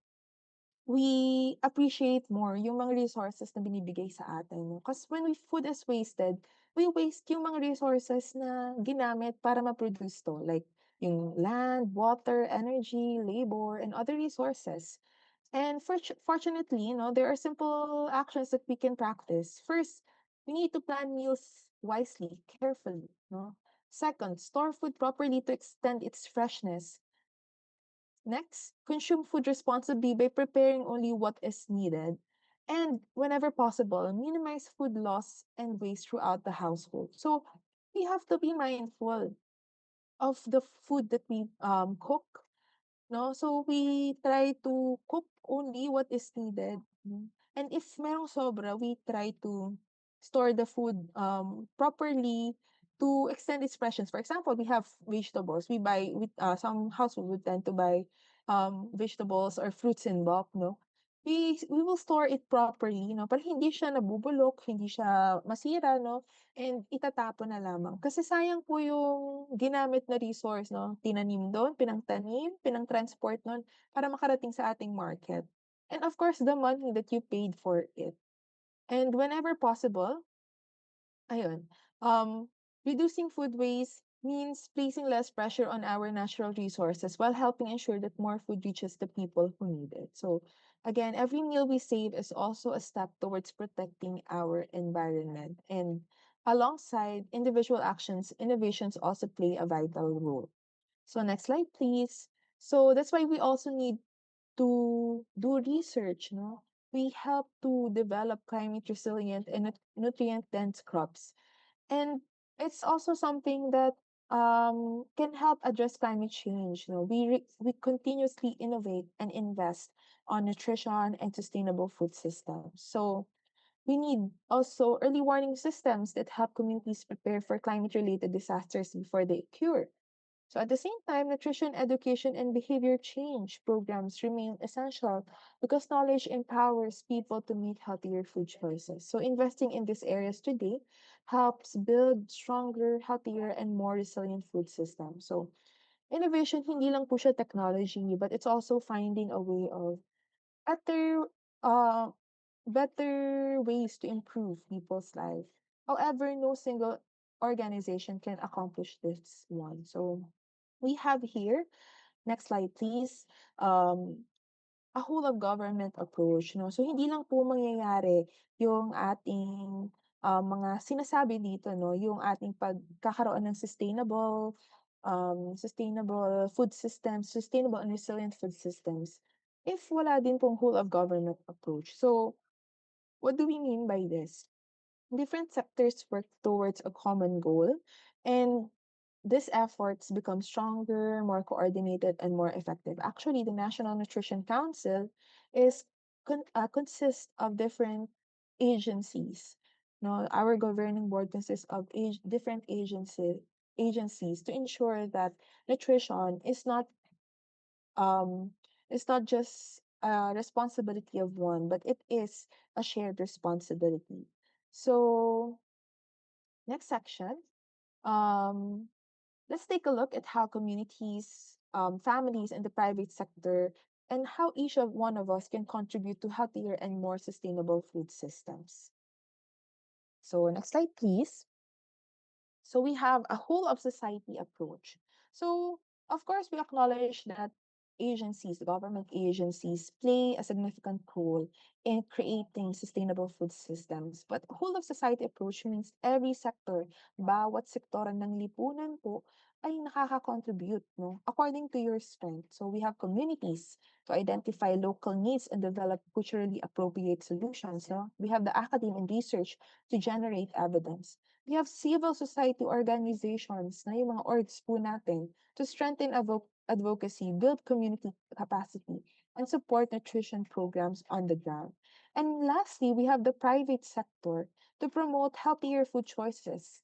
we appreciate more yung mga resources na binibigay sa atin. No? Because when food is wasted, we waste yung mga resources na ginamit para ma-produce to. Like yung land, water, energy, labor, and other resources. And fortunately, there are simple actions that we can practice. First, we need to plan meals wisely, carefully. No? Second, store food properly to extend its freshness. Next, consume food responsibly by preparing only what is needed. And whenever possible, minimize food loss and waste throughout the household. So we have to be mindful of the food that we cook. No? So we try to cook only what is needed. And if merong sobra, we try to store the food properly to extend its freshness. For example, we have vegetables. We buy with some household would tend to buy vegetables or fruits in bulk, no? We will store it properly, no? Para hindi siya nabubulok, hindi siya masira, no? And itatapon na lamang. Kasi sayang po yung ginamit na resource, no? Tinanim doon, pinangtanim, pinang-transport nun para makarating sa ating market. And of course, the money that you paid for it. And whenever possible, ayun, reducing food waste means placing less pressure on our natural resources while helping ensure that more food reaches the people who need it. So, again, every meal we save is also a step towards protecting our environment. And alongside individual actions, innovations also play a vital role. So, next slide, please. So, that's why we also need to do research, no? We help to develop climate resilient and nutrient dense crops. And it's also something that can help address climate change. You know, we continuously innovate and invest on nutrition and sustainable food systems. So we need also early warning systems that help communities prepare for climate related disasters before they occur. So at the same time, nutrition education and behavior change programs remain essential because knowledge empowers people to make healthier food choices. So investing in these areas today helps build stronger, healthier, and more resilient food systems. So innovation, hindi lang po siya technology, but it's also finding a way of better, uh, better ways to improve people's life. However, no single organization can accomplish this one. So we have here, next slide please, a whole of government approach, no? So hindi lang po mangyayari yung ating mga sinasabi dito, no? Yung ating pagkakaroon ng sustainable food systems, sustainable and resilient food systems if wala din pong whole of government approach. So what do we mean by this? Different sectors work towards a common goal, and these efforts become stronger, more coordinated, and more effective. Actually, the National Nutrition Council is consists of different agencies. No, our governing board consists of different agencies to ensure that nutrition um is not just a responsibility of one, but it is a shared responsibility. So next section, um, let's take a look at how communities, families, and the private sector, and how each of one of us can contribute to healthier and more sustainable food systems. So next slide, please. So we have a whole of society approach. So of course we acknowledge that agencies, government agencies play a significant role in creating sustainable food systems. But whole of society approach means every sector, bawat sektoran ng lipunan po ay nakaka-contribute, no? According to your strength. So we have communities to identify local needs and develop culturally appropriate solutions. No? We have the academy and research to generate evidence. We have civil society organizations na yung mga orgs po natin to strengthen advocacy, build community capacity, and support nutrition programs on the ground. And lastly, we have the private sector to promote healthier food choices,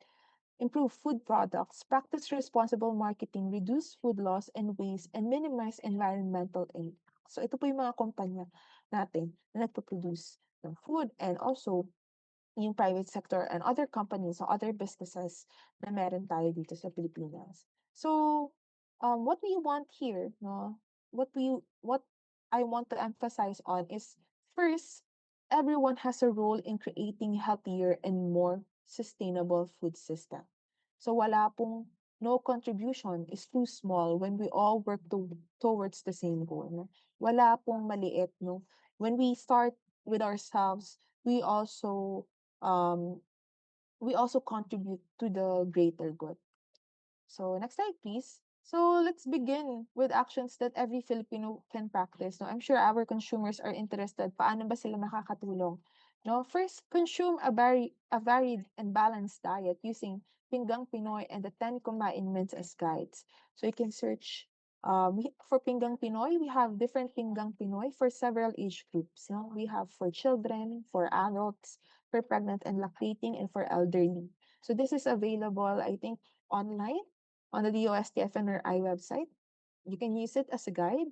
improve food products, practice responsible marketing, reduce food loss and waste, and minimize environmental impact. So ito po yung mga kumpanya natin na nagpo-produce ng food and also yung private sector and other companies or other businesses na meron tayo dito sa Pilipinas. So, what we want here, no, what I want to emphasize on is first, everyone has a role in creating healthier and more sustainable food system. So wala pong no contribution is too small when we all work towards the same goal. No? Wala pong maliit, no? When we start with ourselves, we also um, we also contribute to the greater good. So next slide, please. So let's begin with actions that every Filipino can practice. No, I'm sure our consumers are interested. Paano ba sila makakatulong? No, first, consume a varied and balanced diet using Pinggang Pinoy and the 10 Commandments as guides. So you can search for Pinggang Pinoy, we have different Pinggang Pinoy for several age groups. No? We have for children, for adults, for pregnant and lactating, and for elderly. So this is available, I think, online on the DOST FNRI website. You can use it as a guide.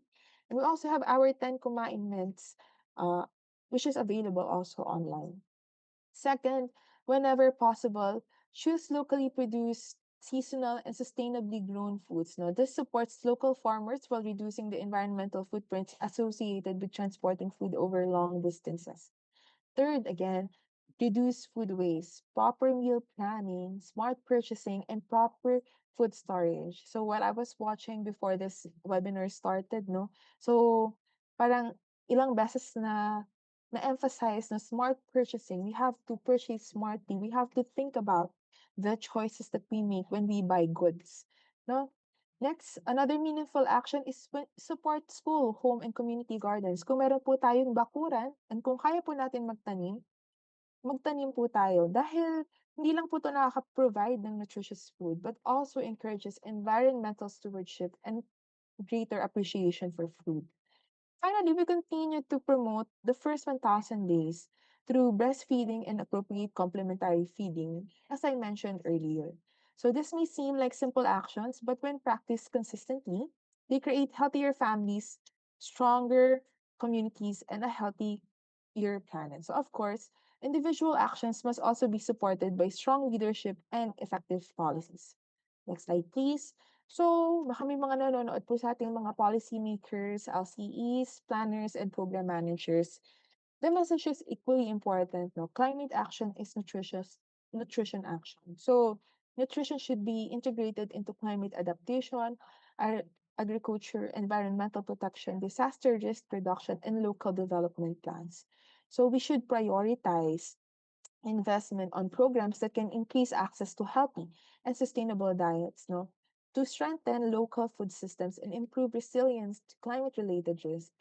And we also have our 10 commandments, uh, which is available also online. Second, whenever possible, choose locally produced, seasonal, and sustainably grown foods. Now, this supports local farmers while reducing the environmental footprints associated with transporting food over long distances. Third, again, reduce food waste, proper meal planning, smart purchasing, and proper food storage. So what I was watching before this webinar started, no? So parang ilang beses na-emphasize na smart purchasing. We have to purchase smartly. We have to think about the choices that we make when we buy goods. No? Next, another meaningful action is support school, home, and community gardens. Kung meron po tayong bakuran, and kung kaya po natin magtanim, magtanim po tayo. Dahil hindi lang po ito nakaka-provide ng nutritious food, but also encourages environmental stewardship and greater appreciation for food. Finally, we continue to promote the first 1,000 days through breastfeeding and appropriate complementary feeding, as I mentioned earlier. So, this may seem like simple actions, but when practiced consistently, they create healthier families, stronger communities, and a healthier planet. So, of course, individual actions must also be supported by strong leadership and effective policies. Next slide, please. So, baka may mga nanonood po sa ating mga policymakers, LCEs, planners, and program managers. The message is equally important. No? Climate action is nutrition action. So, nutrition should be integrated into climate adaptation, agriculture, environmental protection, disaster risk reduction, and local development plans. So, we should prioritize investment on programs that can increase access to healthy and sustainable diets, no? To strengthen local food systems and improve resilience to climate related risk.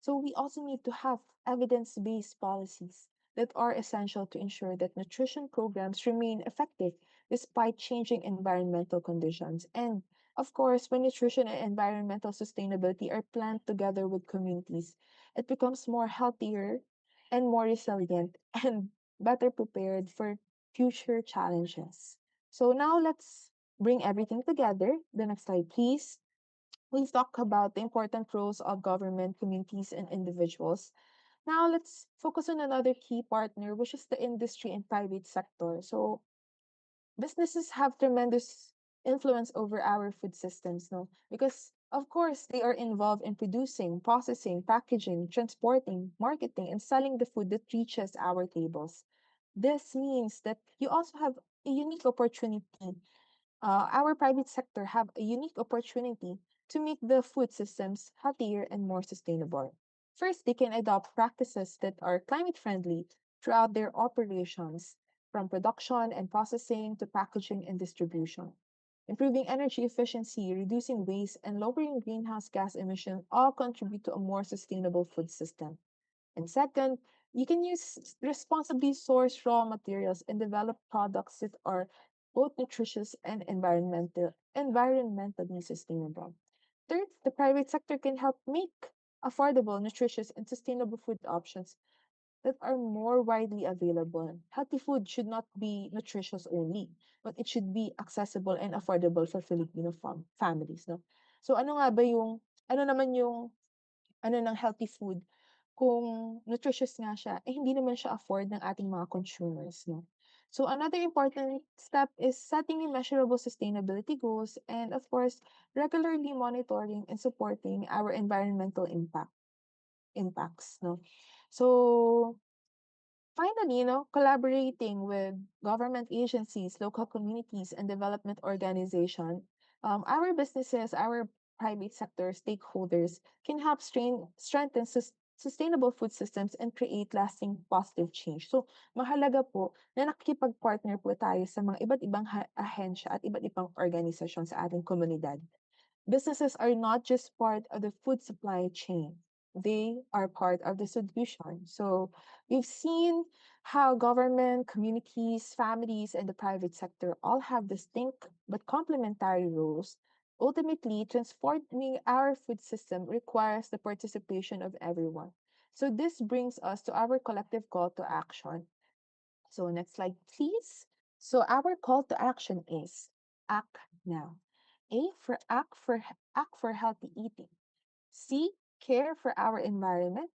So we also need to have evidence-based policies that are essential to ensure that nutrition programs remain effective despite changing environmental conditions. And of course, when nutrition and environmental sustainability are planned together with communities, it becomes more healthier and more resilient and better prepared for future challenges. So now let's bring everything together. The next slide, please. We've talked about the important roles of government, communities, and individuals. Now let's focus on another key partner, which is the industry and private sector. So businesses have tremendous influence over our food systems, no? Because of course they are involved in producing, processing, packaging, transporting, marketing, and selling the food that reaches our tables. This means that you also have a unique opportunity, our private sector have a unique opportunity to make the food systems healthier and more sustainable. First, they can adopt practices that are climate friendly throughout their operations, from production and processing to packaging and distribution. Improving energy efficiency, reducing waste, and lowering greenhouse gas emissions all contribute to a more sustainable food system. And second, you can use responsibly sourced raw materials and develop products that are both nutritious and environmentally sustainable. Third, the private sector can help make affordable, nutritious, and sustainable food options that are more widely available. Healthy food should not be nutritious only, but it should be accessible and affordable for Filipino families. No? So ano nga ba yung, ano naman yung ano ng healthy food kung nutritious nga siya, eh hindi naman siya afford ng ating mga consumers, no? So another important step is setting measurable sustainability goals and of course, regularly monitoring and supporting our environmental impacts, no? So finally, collaborating with government agencies, local communities, and development organizations, our businesses, our private sector stakeholders can help strengthen sustainable food systems and create lasting positive change. So, mahalaga po na nakikipag-partner po tayo sa mga iba't ibang ahensya at iba't ibang organisasyon sa ating komunidad. Businesses are not just part of the food supply chain, they are part of the solution. So we've seen how government, communities, families, and the private sector all have distinct but complementary roles. Ultimately, transforming our food system requires the participation of everyone. So this brings us to our collective call to action. So next slide, please. So our call to action is act now. A for act for healthy eating. C, care for our environment.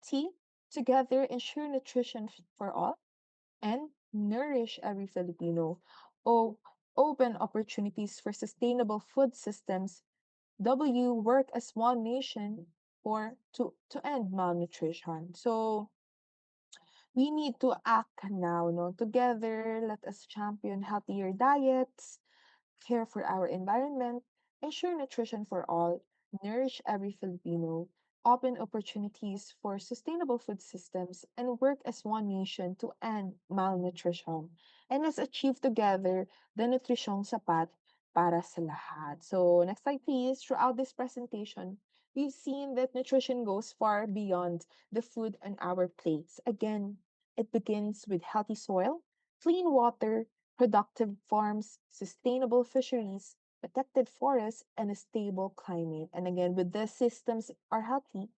T, together ensure nutrition for all. And nourish every Filipino. O, open opportunities for sustainable food systems. W, work as one nation or to end malnutrition. So we need to act now, no? Together, let us champion healthier diets, care for our environment, ensure nutrition for all, nourish every Filipino, open opportunities for sustainable food systems, and work as one nation to end malnutrition. And let's achieve together the nutrisyong sapat para sa lahat. So, next slide, please. Throughout this presentation, we've seen that nutrition goes far beyond the food on our plates. Again, it begins with healthy soil, clean water, productive farms, sustainable fisheries, protected forests, and a stable climate. And again, with these systems are healthy,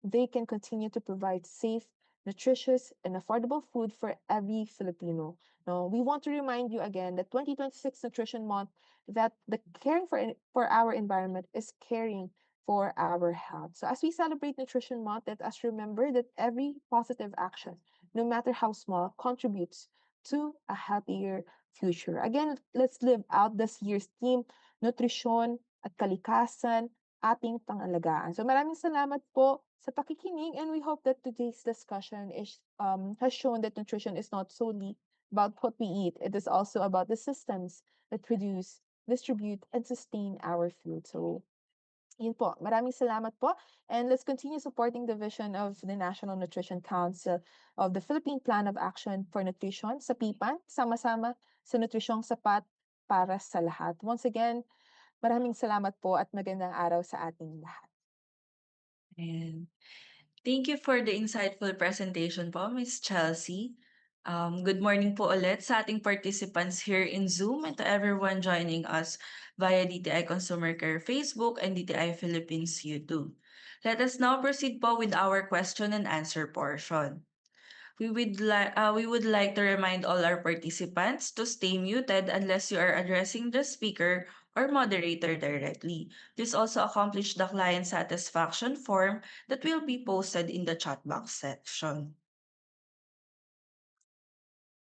they can continue to provide safe, nutritious, and affordable food for every Filipino. Now, we want to remind you again that 2026 Nutrition Month that the caring for our environment is caring for our health. So as we celebrate Nutrition Month, let us remember that every positive action, no matter how small, contributes to a healthier future. Again, let's live out this year's theme, nutrisyon at kalikasan, ating pangalagaan. So maraming salamat po sa pakikinig, and we hope that today's discussion has shown that nutrition is not solely about what we eat. It is also about the systems that produce, distribute, and sustain our food. So yun po. Maraming salamat po. And let's continue supporting the vision of the National Nutrition Council of the Philippine Plan of Action for Nutrition sa PIPAN, sama-sama sa nutrisyong sapat para sa lahat. Once again, maraming salamat po at magandang araw sa ating lahat. And thank you for the insightful presentation po, Miss Chelsea. Good morning po ulit sa ating participants here in Zoom and to everyone joining us via DTI Consumer Care Facebook and DTI Philippines YouTube. Let us now proceed po with our question and answer portion. We would like to remind all our participants to stay muted unless you are addressing the speaker or moderator directly. Please also accomplish the client satisfaction form that will be posted in the chat box section.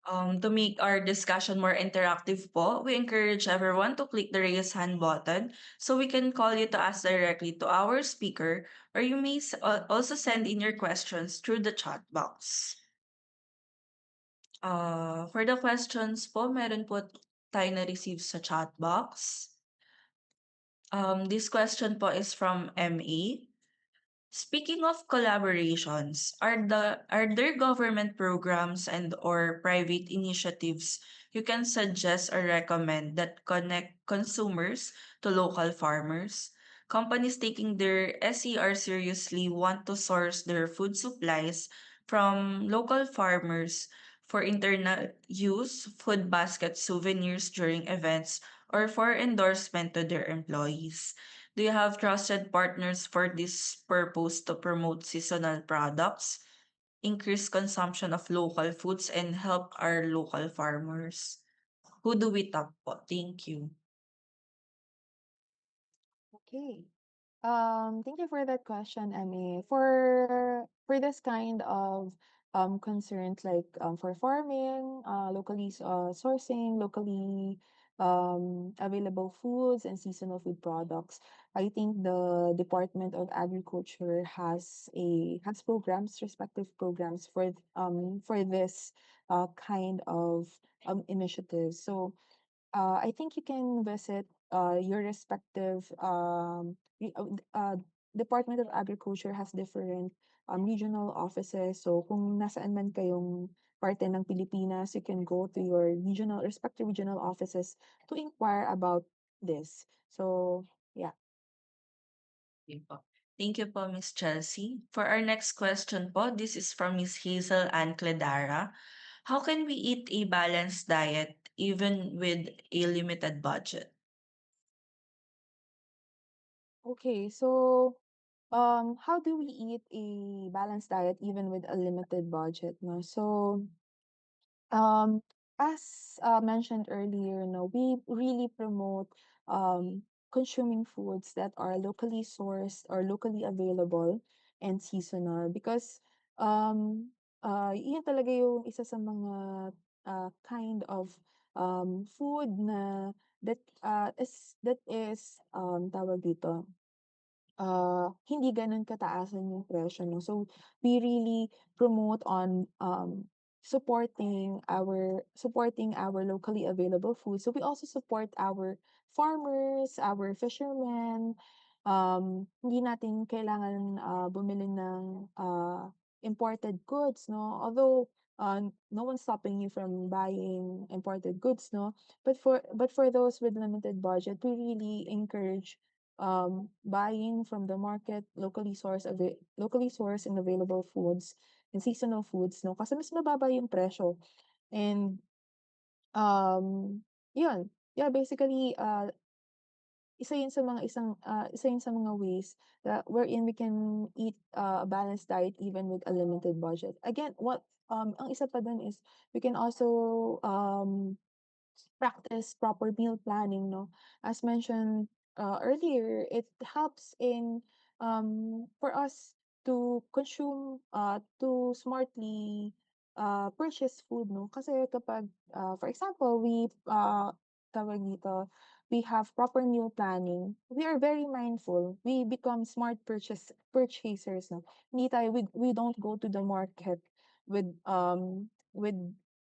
To make our discussion more interactive po, we encourage everyone to click the raise hand button so we can call you to ask directly to our speaker, or you may also send in your questions through the chat box. For the questions po, meron po tayo na-receive sa chat box. This question po is from MA. Speaking of collaborations, are there government programs and or private initiatives you can suggest or recommend that connect consumers to local farmers? Companies taking their SER seriously want to source their food supplies from local farmers for internal use, food basket souvenirs during events, or for endorsement to their employees. Do you have trusted partners for this purpose to promote seasonal products, increase consumption of local foods, and help our local farmers? Who do we tap po? Thank you. Okay. Thank you for that question, Emmy. For this kind of concerns like for farming, locally sourcing, locally available foods and seasonal food products, I think the Department of Agriculture has programs, respective programs for this kind of initiatives. So I think you can visit your respective Department of Agriculture has different regional offices. So kung nasaan man kayong parte ng Pilipinas, you can go to your respective regional offices to inquire about this. So yeah. Okay po. Thank you po, Miss Chelsea. For our next question po, this is from Miss Hazel Ann Cledara. How can we eat a balanced diet even with a limited budget? Okay, so how do we eat a balanced diet even with a limited budget? No? So as mentioned earlier, no, we really promote consuming foods that are locally sourced or locally available and seasonal because um yun talaga yung isa sa mga kind of food na that is tawag dito hindi gano'n kataasan yung presyo 'no. So, we really promote on, supporting our locally available food. So, we also support our farmers, our fishermen. Hindi natin kailangan, bumili ng, imported goods 'no. Although, no one's stopping you from buying imported goods 'no. But for those with limited budget, we really encourage buying from the market, locally sourced and available foods and seasonal foods 'no, kasi mas mababa yung presyo and, um, yun. Yeah, basically, isa yun sa mga ways that wherein we can eat, a balanced diet even with a limited budget. Again, ang isa pa dun is we can also, practice proper meal planning, no? As mentioned earlier, it helps in for us to to smartly purchase food, no? Kasi kapag, for example, tawag dito, we have proper meal planning, we are very mindful. We become smart purchasers, no? We don't go to the market with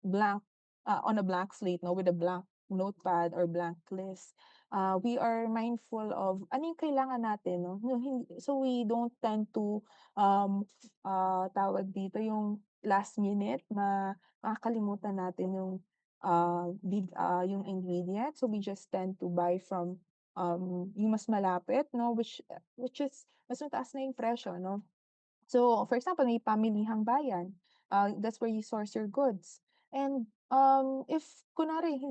blank on a blank slate, no, with a blank notepad or blank list. We are mindful of ano yung kailangan natin, no? So we don't tend to tawag dito yung last minute na makakalimutan natin yung ingredients. So we just tend to buy from yung mas malapit, no, which is mas mataas na yung presyo, no? So, for example, may pamilihang bayan, that's where you source your goods. And if kunwari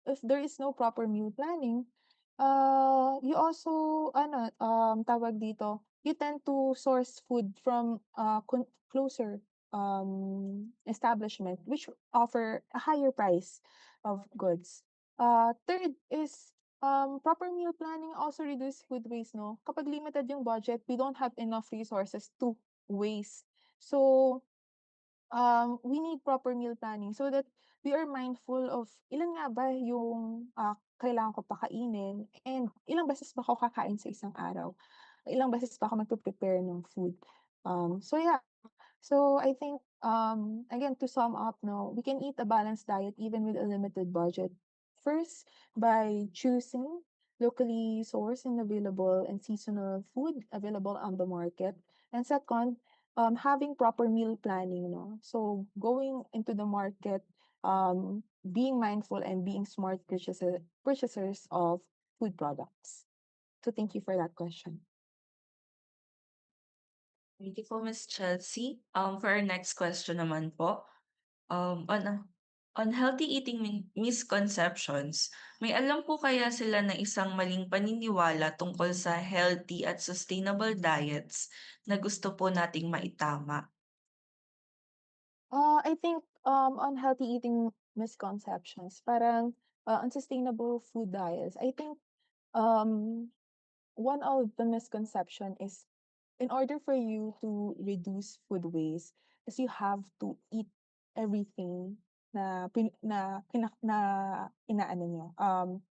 if there is no proper meal planning, you also tawag dito, you tend to source food from closer establishment which offer a higher price of goods. Third is proper meal planning also reduce food waste, no? Kapag limited yung budget, we don't have enough resources to waste. So, we need proper meal planning so that we are mindful of ilan nga ba yung kailangan ko pakainin and ilang beses ba ako kakain sa isang araw. Ilang beses ba ako magpe-prepare ng food. So yeah, so I think, again, to sum up, no, we can eat a balanced diet even with a limited budget. First, by choosing locally sourced and available and seasonal food available on the market. And second, having proper meal planning, no. So going into the market, being mindful and being smart purchasers of food products. So thank you for that question. Thank you po, Miss Chelsea. For our next question naman po, on healthy eating misconceptions, may alam po kaya sila na isang maling paniniwala tungkol sa healthy at sustainable diets na gusto po nating maitama? I think, on healthy eating misconceptions, parang, unsustainable food diets. I think, um, one of the misconception is in order for you to reduce food waste is you have to eat everything na inaano niyo,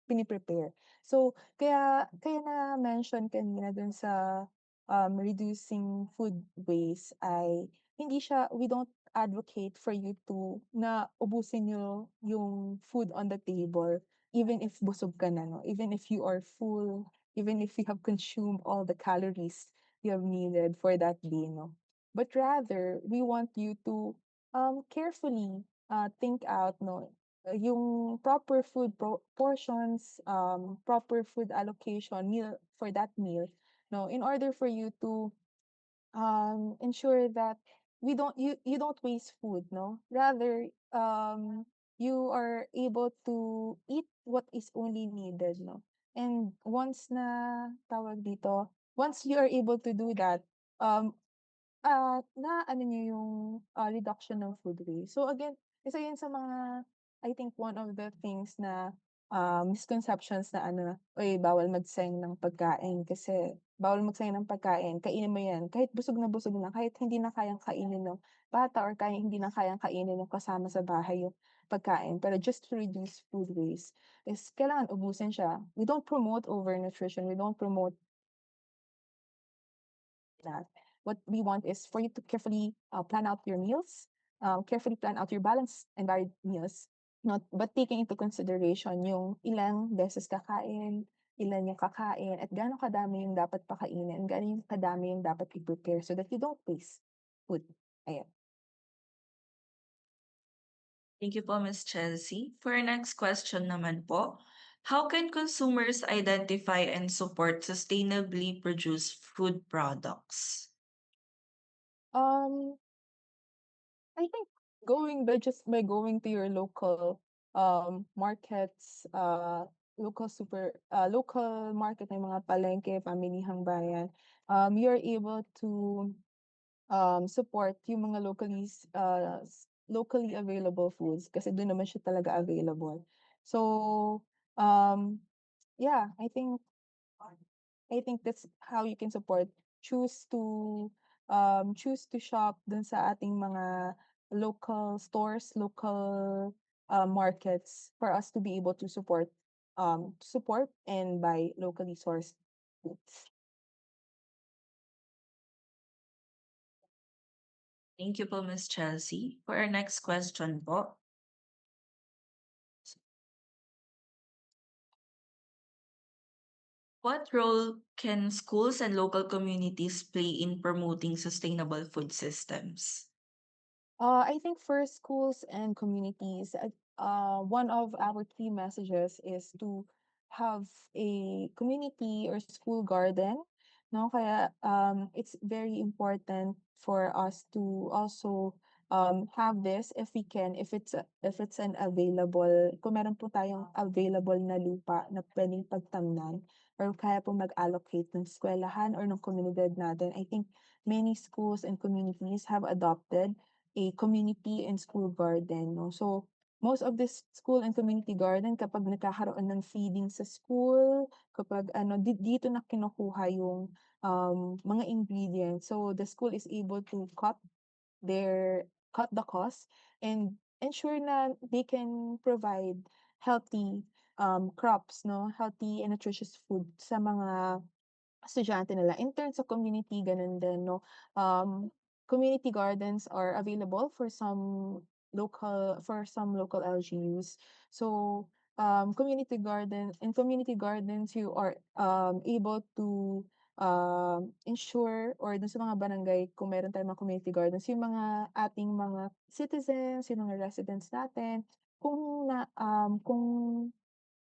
pini-prepare. So, kaya na-mention kanina dun sa, reducing food waste ay we don't advocate for you to na ubusin niyo yung food on the table even if busog ka na 'no, even if you are full, even if you have consumed all the calories you have needed for that day, no? But rather, we want you to carefully think out, no, yung proper food portions, proper food allocation meal for that meal, no, in order for you to ensure that you don't waste food, no? Rather, you are able to eat what is only needed, no? And once you are able to do that, um, na ano niyo yung reduction ng food waste. So again, isa yun sa mga, I think one of the things na misconceptions na ano, "Uy, bawal magsayang ng pagkain kasi bawal magsayang ng pagkain, kainin mo 'yan." Kahit busog na, kahit hindi na kayang kainin ng bata or kaya hindi na kayang kainin ng kasama sa bahay yung pagkain, pero just to reduce food waste is kailangan ubusin siya. We don't promote overnutrition, we don't promote that. What we want is for you to carefully plan out your meals, carefully plan out your balanced and varied meals, not but taking into consideration yung ilang beses kakain, ilan yung kakain, at gaano kadami yung dapat pakainin, gaano yung kadami yung dapat i-prepare so that you don't waste food. Ayan. Thank you po, Miss Chelsea. For our next question naman po, how can consumers identify and support sustainably produced food products? Um, I think going to your local markets, local market ng mga palengke, pamilihang bayan, you're able to support yung mga locally available foods kasi dun naman siya talaga available. So, um, yeah, I think that's how you can support. Choose to choose to shop dun sa ating mga local stores, local markets for us to be able to support and buy locally sourced foods. Thank you po, Miss Chelsea. For our next question po, what role can schools and local communities play in promoting sustainable food systems? I think for schools and communities, one of our key messages is to have a community or school garden. No, kaya it's very important for us to also have this if we can, if it's an available, kung meron po tayong available na lupa na pwedeng pagtamnan or kaya po mag-allocate ng eskwelahan or ng komunidad natin. I think many schools and communities have adopted a community and school garden 'no. So, most of this school and community garden kapag nagkakaroon ng feeding sa school, kapag ano dito na kinukuha yung, mga ingredients. So, the school is able to cut the cost and ensure na they can provide healthy, crops 'no, healthy and nutritious food sa mga estudyante nila. In terms of community, ganun din 'no. Community gardens are available for some local LGUs. So, community gardens, you are able to ensure or dun sa mga barangay kung meron tayong mga community gardens, yung mga ating mga citizens, yung mga residents natin, kung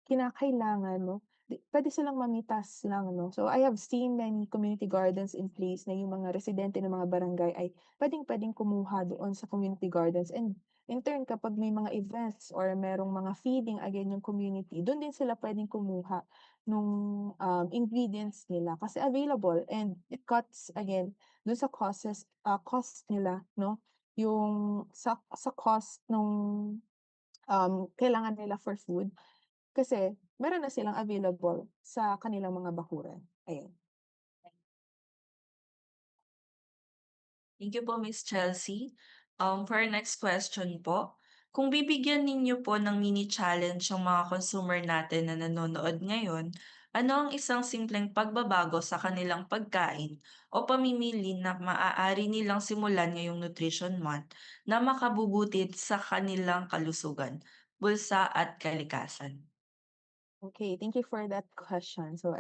kinakailangan 'no, puwede silang mamitas lang 'no. So, I have seen many community gardens in place na yung mga residente ng mga barangay ay puwedeng-puwedeng kumuha doon sa community gardens and in turn kapag may mga events or merong mga feeding again yung community, dun din sila puwedeng kumuha nung, ingredients nila kasi available and it cuts again dun sa cost nila 'no, yung sa cost nung, kailangan nila for food. Kasi meron na silang available sa kanilang mga bakuran, ayan. Thank you po, Miss Chelsea. For our next question po, kung bibigyan ninyo po ng mini challenge ang mga consumer natin na nanonood ngayon, ano ang isang simpleng pagbabago sa kanilang pagkain o pamimili na maaari nilang simulan ngayong Nutrition Month na makabubuti sa kanilang kalusugan, bulsa at kalikasan? Okay, thank you for that question. So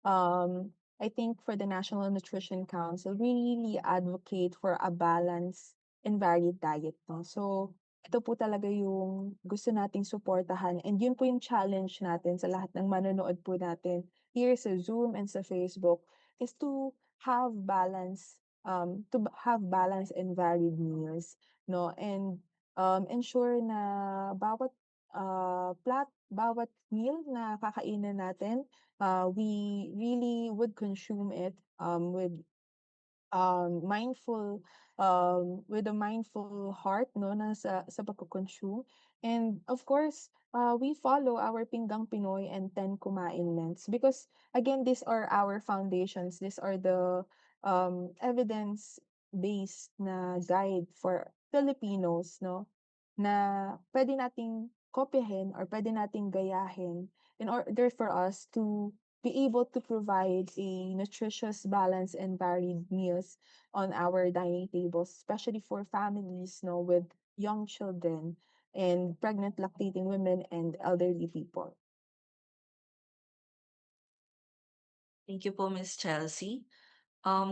um, I think for the National Nutrition Council, we really advocate for a balanced and varied diet, no? So, ito po talaga yung gusto nating suportahan and yun po yung challenge natin sa lahat ng manonood po natin here sa Zoom and sa Facebook is to have balance and varied meals, no? And ensure na bawat bawat meal na kakainin natin, we really would consume it, with mindful with a mindful heart no na sa pagko-consume. And of course, we follow our Pinggang Pinoy and Ten Kumain because again these are our foundations. These are the evidence based na guide for Filipinos no na pwede nating kopyahin or pwede nating gayahin in order for us to be able to provide a nutritious, balanced, and varied meals on our dining tables, especially for families no, with young children and pregnant lactating women and elderly people. Thank you po, Miss Chelsea.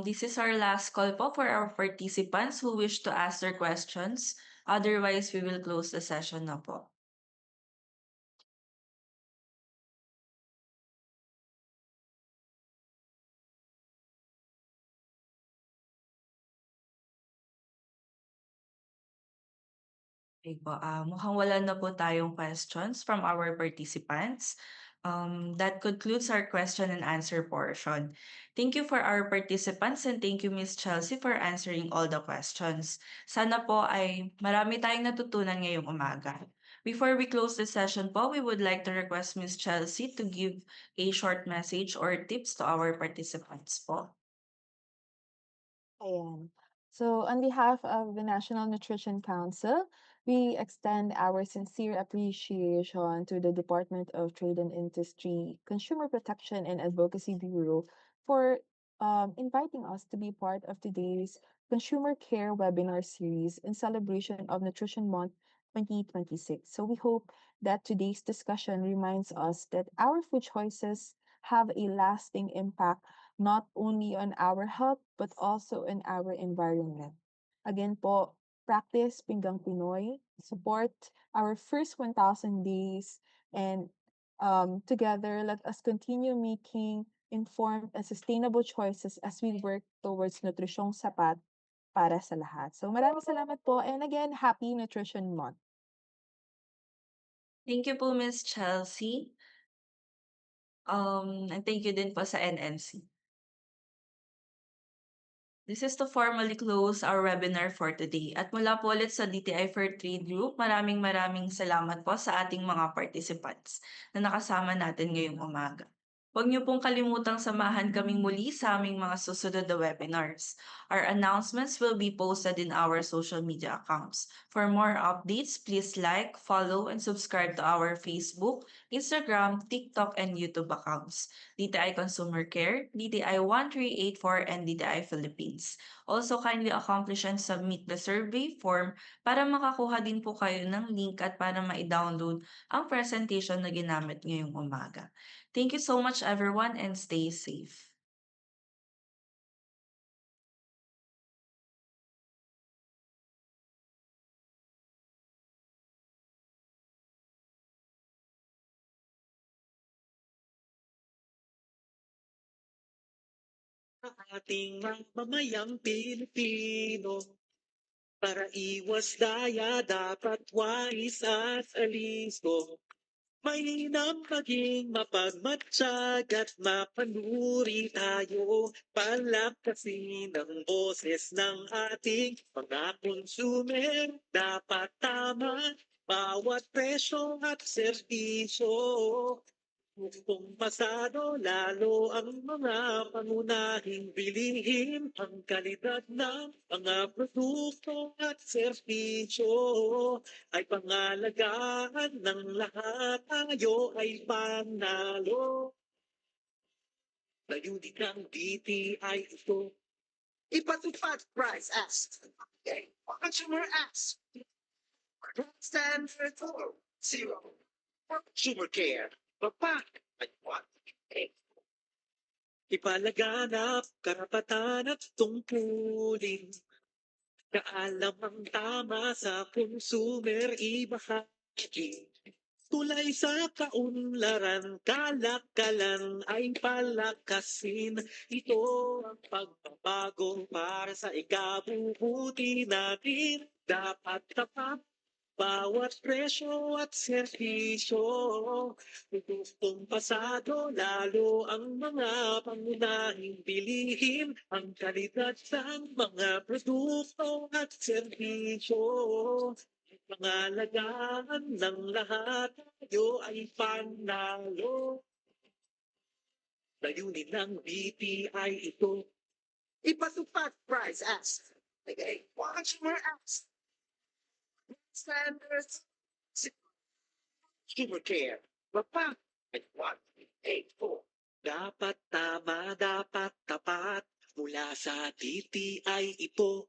This is our last call po for our participants who wish to ask their questions. Otherwise, we will close the session na po. Okay po, mukhang wala na po tayong questions from our participants. That concludes our question and answer portion. Thank you for our participants and thank you, Miss Chelsea, for answering all the questions. Sana po ay marami tayong natutunan ngayong umaga. Before we close the session po, we would like to request Miss Chelsea to give a short message or tips to our participants po. Ayan. So, on behalf of the National Nutrition Council, we extend our sincere appreciation to the Department of Trade and Industry, Consumer Protection and Advocacy Bureau for inviting us to be part of today's Consumer Care webinar series in celebration of Nutrition Month 2026. So, we hope that today's discussion reminds us that our food choices have a lasting impact not only on our health but also in our environment. Again po, practice Pinggang Pinoy, support our first 1,000 days, and together let us continue making informed and sustainable choices as we work towards nutrisyong sapat para sa lahat. So maraming salamat po and again, happy Nutrition Month. Thank you po, Miss Chelsea. And thank you din po sa NNC. This is to formally close our webinar for today. At mula po ulit sa DTI Fair Trade Group, maraming salamat po sa ating mga participants na nakasama natin ngayong umaga. Huwag niyo pong kalimutang samahan kaming muli sa aming mga susunod na webinars. Our announcements will be posted in our social media accounts. For more updates, please like, follow, and subscribe to our Facebook, Instagram, TikTok, and YouTube accounts. DTI Consumer Care, DTI 1384, and DTI Philippines. Also, kindly accomplish and submit the survey form para makakuha din po kayo ng link at para ma-download ang presentation na ginamit ngayong umaga. Thank you so much everyone and stay safe. Ating mamamayang Pilipino. Para iwas daya, dapat wais at alisto. Mainam maging mapagmatsyag at mapanuri tayo. Palakasin ang boses ng ating mga consumer. Dapat tama bawat presyo at serbisyo. Kung pasado, lalo ang mga pangunahing bilihin, ang kalidad ng mga produkto at serbisyo ay pangalagaan ng lahat. Tayo ay panalo. Layunin ng DTI ito. Ipatupad price as consumer as standard for zero. Consumer care. Papak ay what? Ipalaganap, karapatan at tungkulin. Kaalam ang tama sa consumer ibahagi. Tulay sa kaunlaran, kalakalan ay palakasin. Ito ang pagbabago para sa ikabubuti natin. Dapat tapat Bawat presyo at serbisyo, produktong pasado, lalo ang mga pangunahing bilihin, ang kalidad ng mga produkto at serbisyo. Pangalagaan ng lahat tayo ay panalo. Layunin ng BPI ito. Ipatupad price as consumer as standards consumer care. Bapa at 184. Dapat tama, dapat tapat. Mula sa TTI ito.